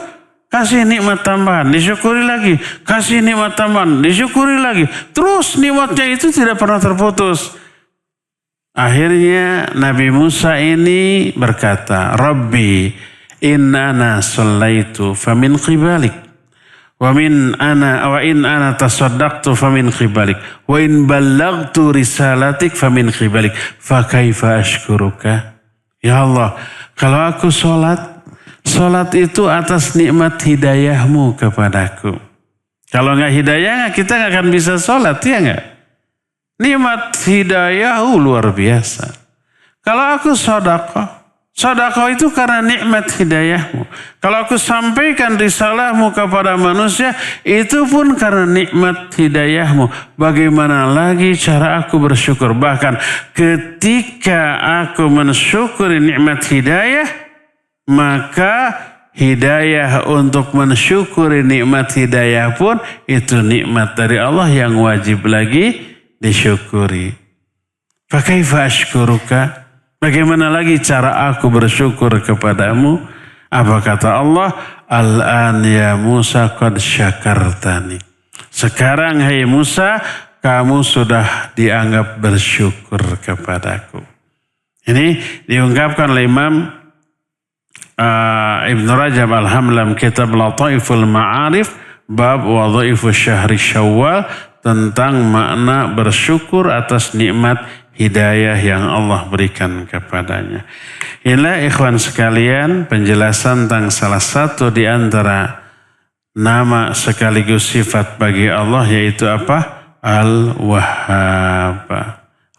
kasih nikmat tambahan, disyukuri lagi. Kasih nikmat tambahan, disyukuri lagi. Terus nikmatnya itu tidak pernah terputus. Akhirnya Nabi Musa ini berkata, Rabbi inna ana sallaitu famin qibalik wa in ana tasaddaqtu famin qibalik wa in ballagtu risalatik famin qibalik fa kaifa ashkuruka. Ya Allah, kalau aku salat itu atas nikmat hidayahmu kepadaku. Kalau enggak hidayah kita enggak akan bisa salat, ya enggak? Nikmat hidayah luar biasa. Kalau aku sedekah itu karena nikmat hidayahmu. Kalau aku sampaikan risalahmu kepada manusia, itu pun karena nikmat hidayahmu. Bagaimana lagi cara aku bersyukur? Bahkan ketika aku mensyukuri nikmat hidayah, maka hidayah untuk mensyukuri nikmat hidayah pun itu nikmat dari Allah yang wajib lagi disyukuri. Fakaifa ashkuruka? Bagaimana lagi cara aku bersyukur kepadamu? Apa kata Allah? Al-an ya Musa qad syakartani. Sekarang hai Musa, kamu sudah dianggap bersyukur kepadaku. Ini diungkapkan oleh Imam Ibn Rajab Al-Hamlam kitab Lataiful Ma'arif bab wadhaifus syahri Syawal tentang makna bersyukur atas nikmat hidayah yang Allah berikan kepadanya. Inilah ikhwan sekalian penjelasan tentang salah satu di antara nama sekaligus sifat bagi Allah, yaitu apa? Al-Wahhab.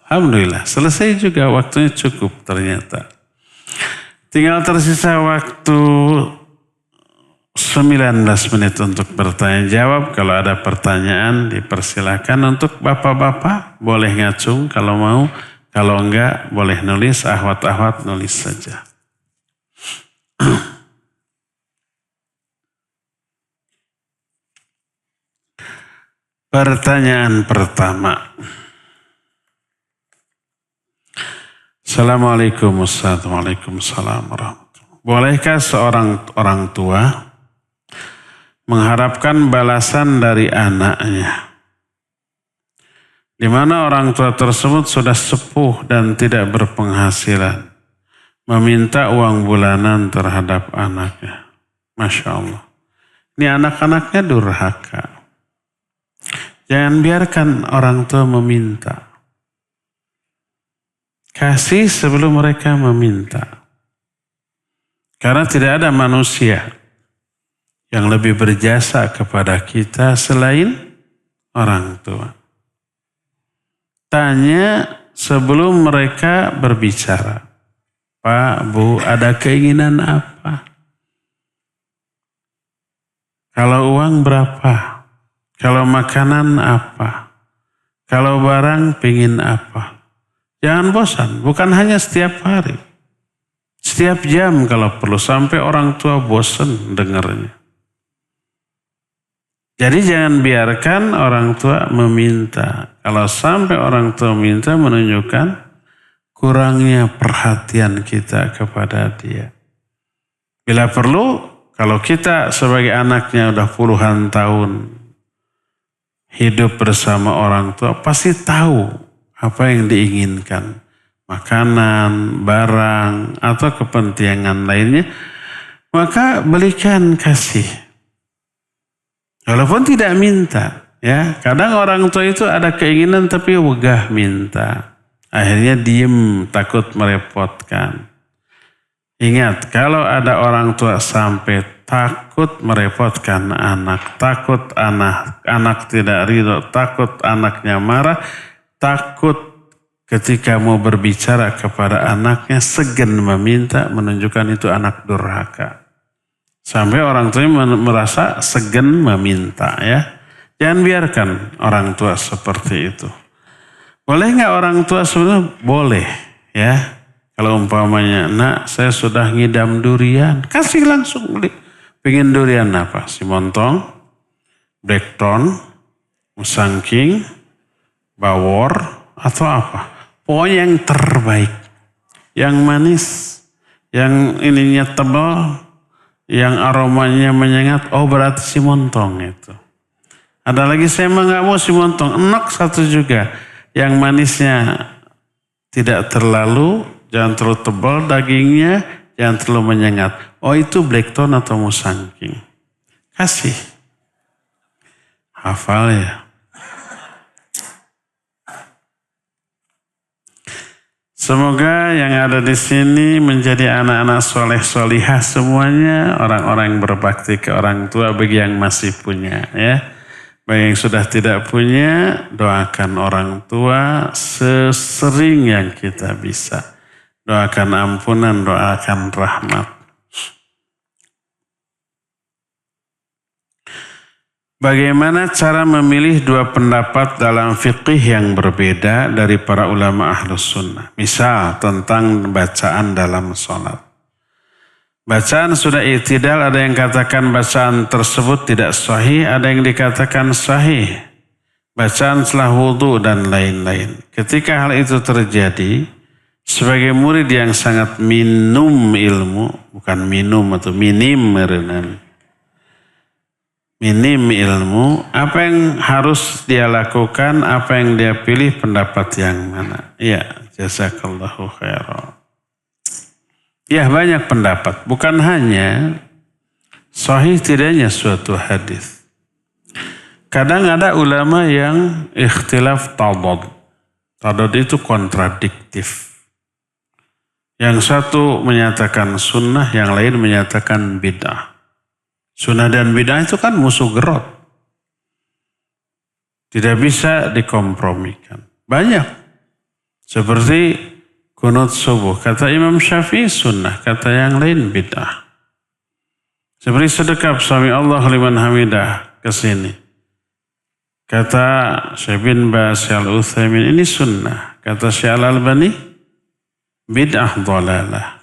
Alhamdulillah, selesai juga, waktunya cukup ternyata. Tinggal tersisa waktu 19 menit untuk bertanya jawab. Kalau ada pertanyaan dipersilakan. Untuk bapak-bapak boleh ngacung kalau mau. Kalau enggak boleh nulis, ahwat-ahwat nulis saja. Pertanyaan pertama. Assalamualaikum Ustaz. Waalaikumsalam warahmatullahi. Bolehkah seorang orang tua mengharapkan balasan dari anaknya, di mana orang tua tersebut sudah sepuh dan tidak berpenghasilan, meminta uang bulanan terhadap anaknya? Masya Allah. Ini anak-anaknya durhaka. Jangan biarkan orang tua meminta. Kasih sebelum mereka meminta. Karena tidak ada manusia yang lebih berjasa kepada kita selain orang tua. Tanya sebelum mereka berbicara. Pak, Bu, ada keinginan apa? Kalau uang berapa? Kalau makanan apa? Kalau barang pengin apa? Jangan bosan, bukan hanya setiap hari. Setiap jam kalau perlu, sampai orang tua bosan dengarnya. Jadi jangan biarkan orang tua meminta. Kalau sampai orang tua minta, menunjukkan kurangnya perhatian kita kepada dia. Bila perlu, kalau kita sebagai anaknya udah puluhan tahun hidup bersama orang tua, pasti tahu apa yang diinginkan. Makanan, barang, atau kepentingan lainnya. Maka belikan, kasih. Walaupun tidak minta, ya. Kadang orang tua itu ada keinginan tapi wegah minta. Akhirnya diem, takut merepotkan. Ingat, kalau ada orang tua sampai takut merepotkan anak, takut anak tidak ridho, takut anaknya marah, takut ketika mau berbicara kepada anaknya segan meminta, menunjukkan itu anak durhaka. Sampai orang tua merasa segan meminta ya. Jangan biarkan orang tua seperti itu. Boleh nggak orang tua sebenarnya? Boleh ya. Kalau umpamanya, nak saya sudah ngidam durian, kasih langsung beli. Pengen durian apa? Simontong, blackthorn, musangking, bawor, atau apa? Pokoknya yang terbaik. Yang manis, yang ininya tebal, yang aromanya menyengat, oh berarti simontong itu. Ada lagi saya mah nggak mau simontong, enak satu juga. Yang manisnya tidak terlalu, jangan terlalu tebal dagingnya, jangan terlalu menyengat. Oh itu blackthorn atau musangking. Kasih. Hafal ya. Semoga yang ada di sini menjadi anak-anak soleh-solihah semuanya. Orang-orang yang berbakti ke orang tua bagi yang masih punya ya. Bagi yang sudah tidak punya, doakan orang tua sesering yang kita bisa. Doakan ampunan, doakan rahmat. Bagaimana cara memilih dua pendapat dalam fikih yang berbeda dari para ulama ahlus sunnah? Misal tentang bacaan dalam sholat. Bacaan sudah i'tidal, ada yang katakan bacaan tersebut tidak sahih, ada yang dikatakan sahih. Bacaan setelah wudhu dan lain-lain. Ketika hal itu terjadi, sebagai murid yang sangat minum ilmu, bukan minum atau minim merenan. Minim ilmu, apa yang harus dia lakukan, apa yang dia pilih, pendapat yang mana? Ya, jazakallahu khairan. Ya banyak pendapat, bukan hanya sahih tidaknya suatu hadis. Kadang ada ulama yang ikhtilaf tadad. Tadad itu kontradiktif. Yang satu menyatakan sunnah, yang lain menyatakan bid'ah. Sunnah dan bid'ah itu kan musuh gerot. Tidak bisa dikompromikan. Banyak. Seperti kunut subuh, kata Imam Syafi'i sunnah, kata yang lain bid'ah. Seperti sedekap sami Allah liman hamidah ke sini. Kata Syekh bin Baz Al-Utsaimin ini sunnah, kata Syekh Al-Albani bid'ah dhalalah.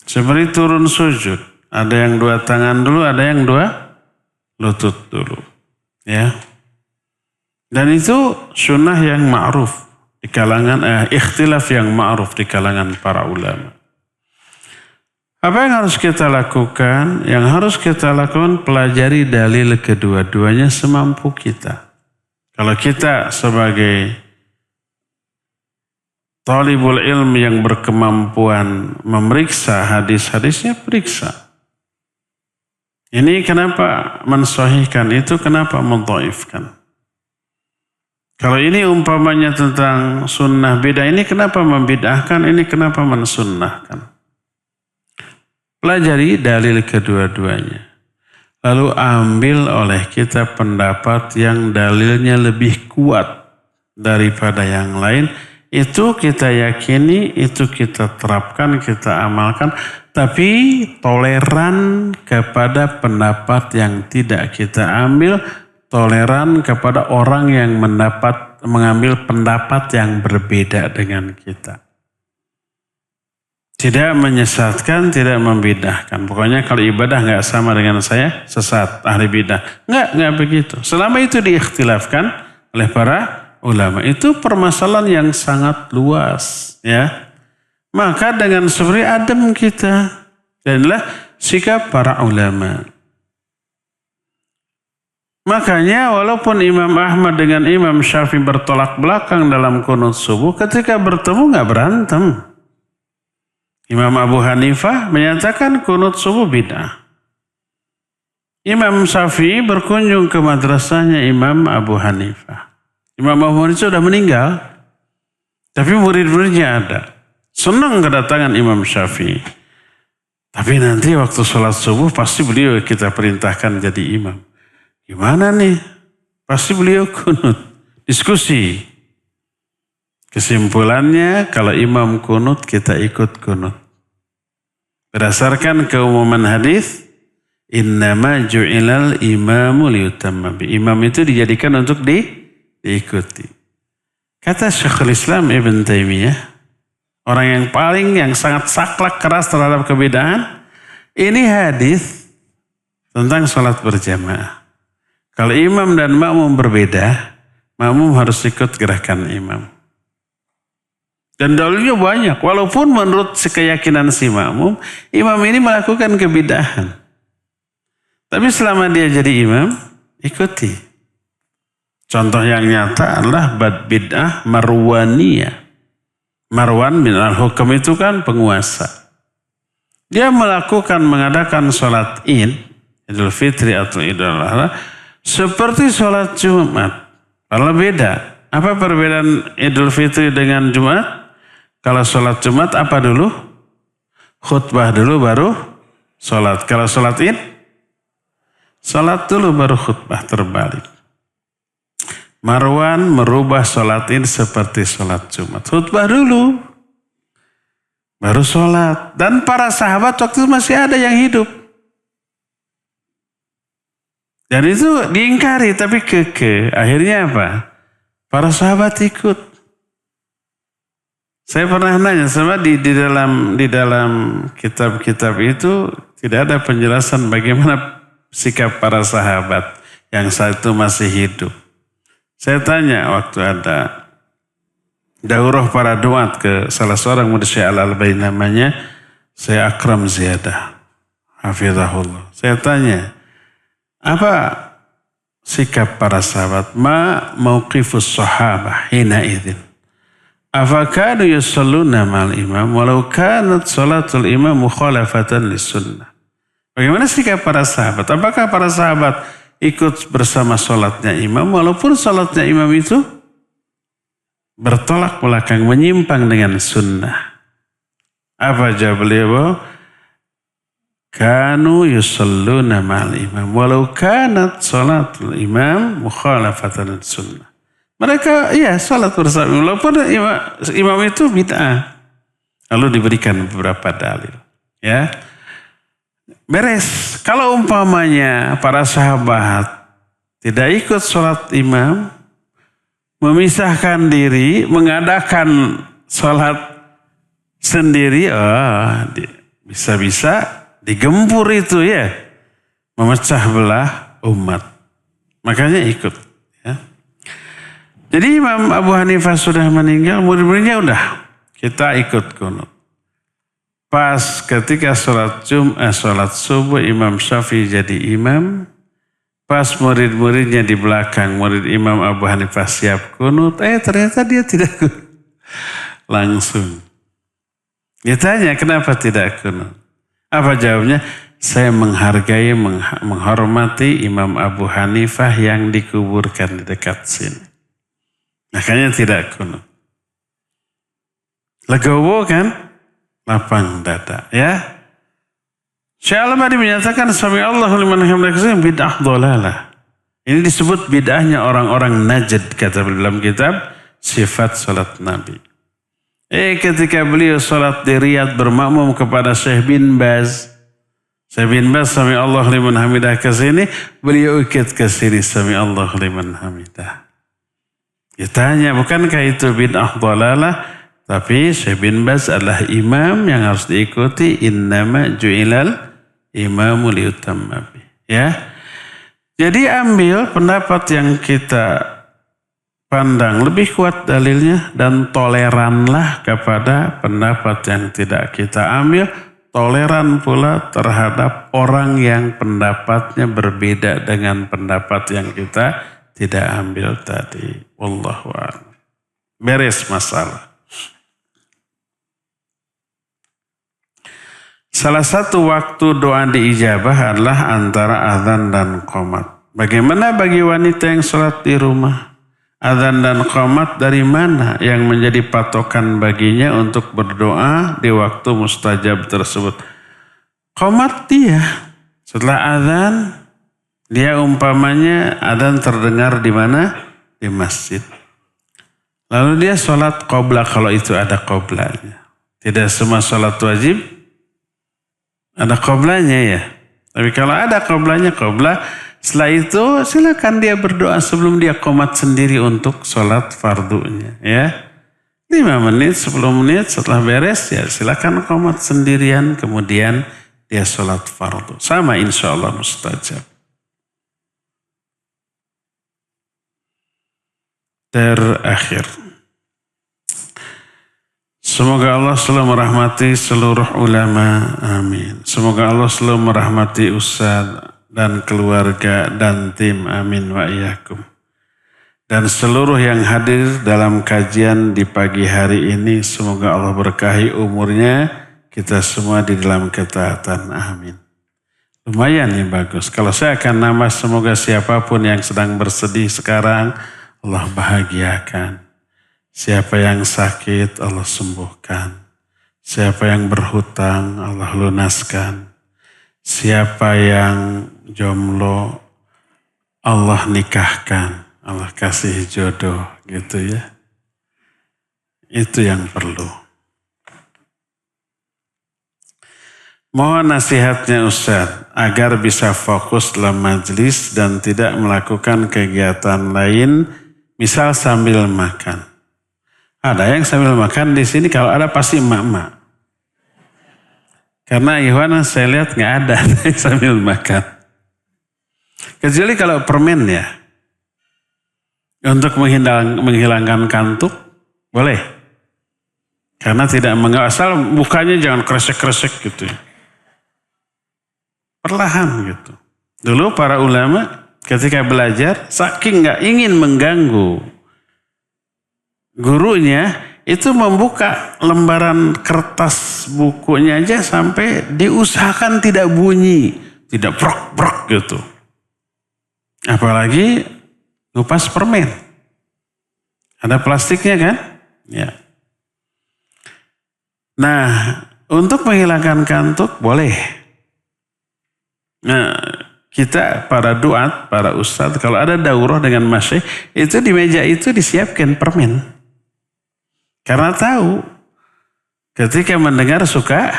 Seperti turun sujud, ada yang dua tangan dulu, ada yang dua lutut dulu. Ya. Dan itu sunnah yang ma'ruf. Di kalangan ikhtilaf yang ma'ruf di kalangan para ulama. Apa yang harus kita lakukan? Yang harus kita lakukan pelajari dalil kedua-duanya semampu kita. Kalau kita sebagai talibul ilm yang berkemampuan memeriksa hadis-hadisnya, periksa. Ini kenapa mensahihkan, itu kenapa mendhaifkan. Kalau ini umpamanya tentang sunnah beda, ini kenapa membid'ahkan, ini kenapa mensunnahkan. Pelajari dalil kedua-duanya. Lalu ambil oleh kita pendapat yang dalilnya lebih kuat daripada yang lain. Itu kita yakini, itu kita terapkan, kita amalkan. Tapi toleran kepada pendapat yang tidak kita ambil, toleran kepada orang yang mengambil pendapat yang berbeda dengan kita. Tidak menyesatkan, tidak membidahkan. Pokoknya kalau ibadah nggak sama dengan saya, sesat, ahli bidah. Nggak begitu. Selama itu diikhtilafkan oleh para ulama. Itu permasalahan yang sangat luas. Ya. Maka dengan seperti adem kita. Danlah sikap para ulama. Makanya walaupun Imam Ahmad dengan Imam Syafi'i bertolak belakang dalam kunut subuh, ketika bertemu nggak berantem. Imam Abu Hanifah menyatakan kunut subuh bid'ah. Imam Syafi'i berkunjung ke madrasahnya Imam Abu Hanifah. Imam Abu Hanifah sudah meninggal. Tapi murid-muridnya ada. Senang kedatangan Imam Syafi'i. Tapi nanti waktu sholat subuh pasti beliau kita perintahkan jadi imam. Gimana nih? Pasti beliau kunut. Diskusi. Kesimpulannya kalau imam kunut kita ikut kunut. Berdasarkan keumuman hadis, innama ju'ilal imamu liyutamma bi. Imam itu dijadikan untuk diikuti. Kata Syekhul Islam Ibn Taimiyah, orang yang sangat saklek keras terhadap kebidaan, ini hadis tentang sholat berjamaah. Kalau imam dan makmum berbeda, makmum harus ikut gerakan imam. Dan dalilnya banyak, walaupun menurut keyakinan si makmum, imam ini melakukan kebidahan. Tapi selama dia jadi imam, ikuti. Contoh yang nyata adalah bid'ah marwaniyah. Marwan bin al-Hukam itu kan penguasa. Dia mengadakan sholat Idul Fitri atau Idul Adha seperti sholat Jumat. Padahal beda. Apa perbedaan Idul Fitri dengan Jumat? Kalau sholat Jumat apa dulu? Khutbah dulu baru sholat. Kalau sholat Id? Sholat dulu baru khutbah, terbalik. Marwan merubah sholat Id seperti sholat Jumat. Khutbah dulu, baru sholat. Dan para sahabat waktu itu masih ada yang hidup. Dan itu diingkari, tapi keke. Akhirnya apa? Para sahabat ikut. Saya pernah nanya, sama di dalam kitab-kitab itu tidak ada penjelasan bagaimana sikap para sahabat yang saat itu masih hidup. Saya tanya waktu ada daurah para duat ke salah seorang murid Syekh Al-Albani namanya Syekh Akram Ziyadah, hafizahullah. Saya tanya, apa sikap para sahabat? Ma mauqifus sahabah hina idzin? Afakanu yusalluna ma'al imam walau kanat salatul imam mukhalafatan lis-sunnah? Bagaimana sikap para sahabat? Apakah para sahabat ikut bersama sholatnya imam walaupun sholatnya imam itu bertolak belakang, menyimpang dengan sunnah? Apa jawab beliau? Kanu yusalluna ma'al imam walau kanat sholatul imam mukhalafatan sunnah. Mereka sholat bersama walaupun imam itu bid'ah. Lalu diberikan beberapa dalil. Ya. Beres. Kalau umpamanya para sahabat tidak ikut sholat imam, memisahkan diri, mengadakan sholat sendiri, bisa-bisa digempur itu ya, memecah belah umat. Makanya ikut. Ya. Jadi Imam Abu Hanifah sudah meninggal, murid-muridnya udah kita ikut kunut. Pas ketika sholat subuh Imam Syafi'i jadi imam, pas murid-muridnya di belakang, murid Imam Abu Hanifah siap kunut, ternyata dia tidak kunut. Langsung. Dia tanya, kenapa tidak kunut? Apa jawabnya? Saya menghargai, menghormati Imam Abu Hanifah yang dikuburkan di dekat sini. Makanya tidak kunut. Legowo kan? Lapang dada, ya. Syekh Al-Albani menyatakan sami Allahu liman hamidah bid'ah dhalalah. Ini disebut bid'ahnya orang-orang Najd, kata dalam kitab Sifat Salat Nabi. Ketika beliau salat di Riyadh bermakmum kepada Syekh bin Baz. Syekh bin Baz sami Allahu liman hamidah ke sini, beliau ikut ke sini sami Allahu liman hamidah. Ditanya, bukankah itu bid'ah dhalalah? Tapi Syekh bin Baz adalah imam yang harus diikuti. Innama ju'ilal imamu liyutamma bi. Ya. Jadi ambil pendapat yang kita pandang lebih kuat dalilnya dan toleranlah kepada pendapat yang tidak kita ambil. Toleran pula terhadap orang yang pendapatnya berbeda dengan pendapat yang kita tidak ambil tadi. Wallahu a'lam. Beres masalah. Salah satu waktu doa diijabah adalah antara azan dan qomat. Bagaimana bagi wanita yang sholat di rumah? Adzan dan qomat dari mana yang menjadi patokan baginya untuk berdoa di waktu mustajab tersebut? Qomat dia. Setelah adzan, dia umpamanya adzan terdengar di mana? Di masjid. Lalu dia sholat qoblah kalau itu ada qoblahnya. Tidak semua sholat wajib ada qoblahnya ya. Tapi kalau ada qoblahnya, qoblah. Setelah itu silakan dia berdoa sebelum dia qomat sendiri untuk sholat fardunya ya. 5 menit, 10 menit setelah beres ya silakan qomat sendirian kemudian dia sholat fardu. Sama insya Allah mustajab. Terakhir. Semoga Allah selalu merahmati seluruh ulama. Amin. Semoga Allah selalu merahmati Ustaz dan keluarga dan tim. Amin wa iyyakum. Dan seluruh yang hadir dalam kajian di pagi hari ini. Semoga Allah berkahi umurnya. Kita semua di dalam ketaatan. Amin. Lumayan nih bagus. Kalau saya akan nambah semoga siapapun yang sedang bersedih sekarang. Allah bahagiakan. Siapa yang sakit Allah sembuhkan. Siapa yang berhutang Allah lunaskan. Siapa yang jomblo Allah nikahkan. Allah kasih jodoh gitu ya. Itu yang perlu. Mohon nasihatnya Ustaz agar bisa fokus dalam majelis dan tidak melakukan kegiatan lain, misal sambil makan. Ada yang sambil makan di sini kalau ada pasti emak-emak. Karena Ikhwan saya lihat nggak ada sambil makan. Kecuali kalau permen ya. Untuk menghilangkan kantuk boleh. Karena tidak asal mukanya jangan kresek-kresek gitu. Perlahan gitu. Dulu para ulama ketika belajar saking nggak ingin mengganggu gurunya, itu membuka lembaran kertas bukunya aja sampai diusahakan tidak bunyi. Tidak brok-brok gitu. Apalagi ngupas permen. Ada plastiknya kan? Ya. Nah, untuk menghilangkan kantuk boleh. Nah, kita para duat, para ustadz, kalau ada daurah dengan masyayikh, itu di meja itu disiapkan permen. Karena tahu ketika mendengar suka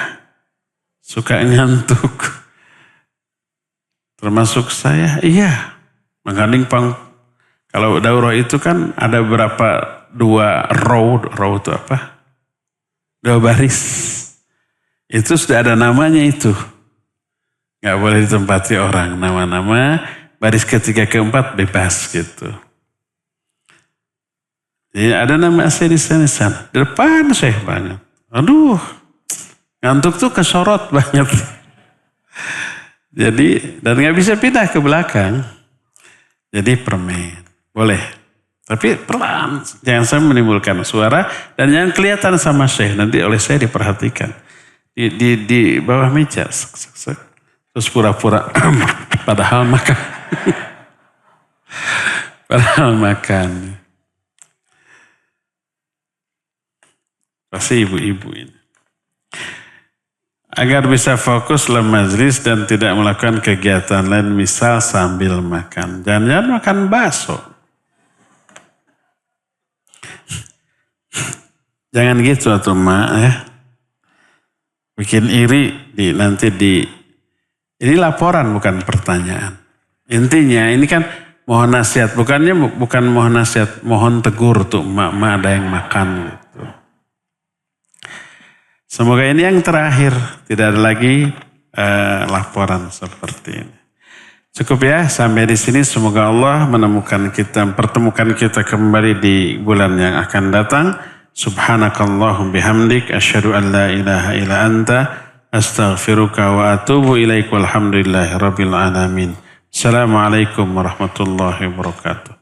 ngantuk. Termasuk saya, iya. Mengganding kalau daurah itu kan ada berapa 2 row itu apa? 2 baris. Itu sudah ada namanya itu. Gak boleh ditempati orang. Nama-nama baris ketiga keempat bebas gitu. Ya, ada nama saya di sana. Di depan saya banget. Aduh, ngantuk tuh kesorot banget. Jadi, dan gak bisa pindah ke belakang. Jadi permen, boleh. Tapi pelan, jangan sampai menimbulkan suara. Dan jangan kelihatan sama saya, nanti oleh saya diperhatikan. Di bawah meja. Terus pura-pura, padahal makan. Padahal makan. Pasti ibu-ibu ini. Agar bisa fokus dalam majlis dan tidak melakukan kegiatan lain, misal sambil makan. Jangan makan bakso. Jangan gitu atau mak ya. Bikin iri ini laporan bukan pertanyaan. Intinya ini kan mohon nasihat, bukan mohon nasihat, mohon tegur tuh mak ada yang makan gitu. Semoga ini yang terakhir, tidak ada lagi laporan seperti ini. Cukup ya sampai di sini. Semoga Allah pertemukan kita kembali di bulan yang akan datang. Subhanakallahum bihamdik asyhadu an la ilaha illa anta astaghfiruka wa atubu ilaik walhamdulillahi rabbil alamin. Assalamualaikum warahmatullahi wabarakatuh.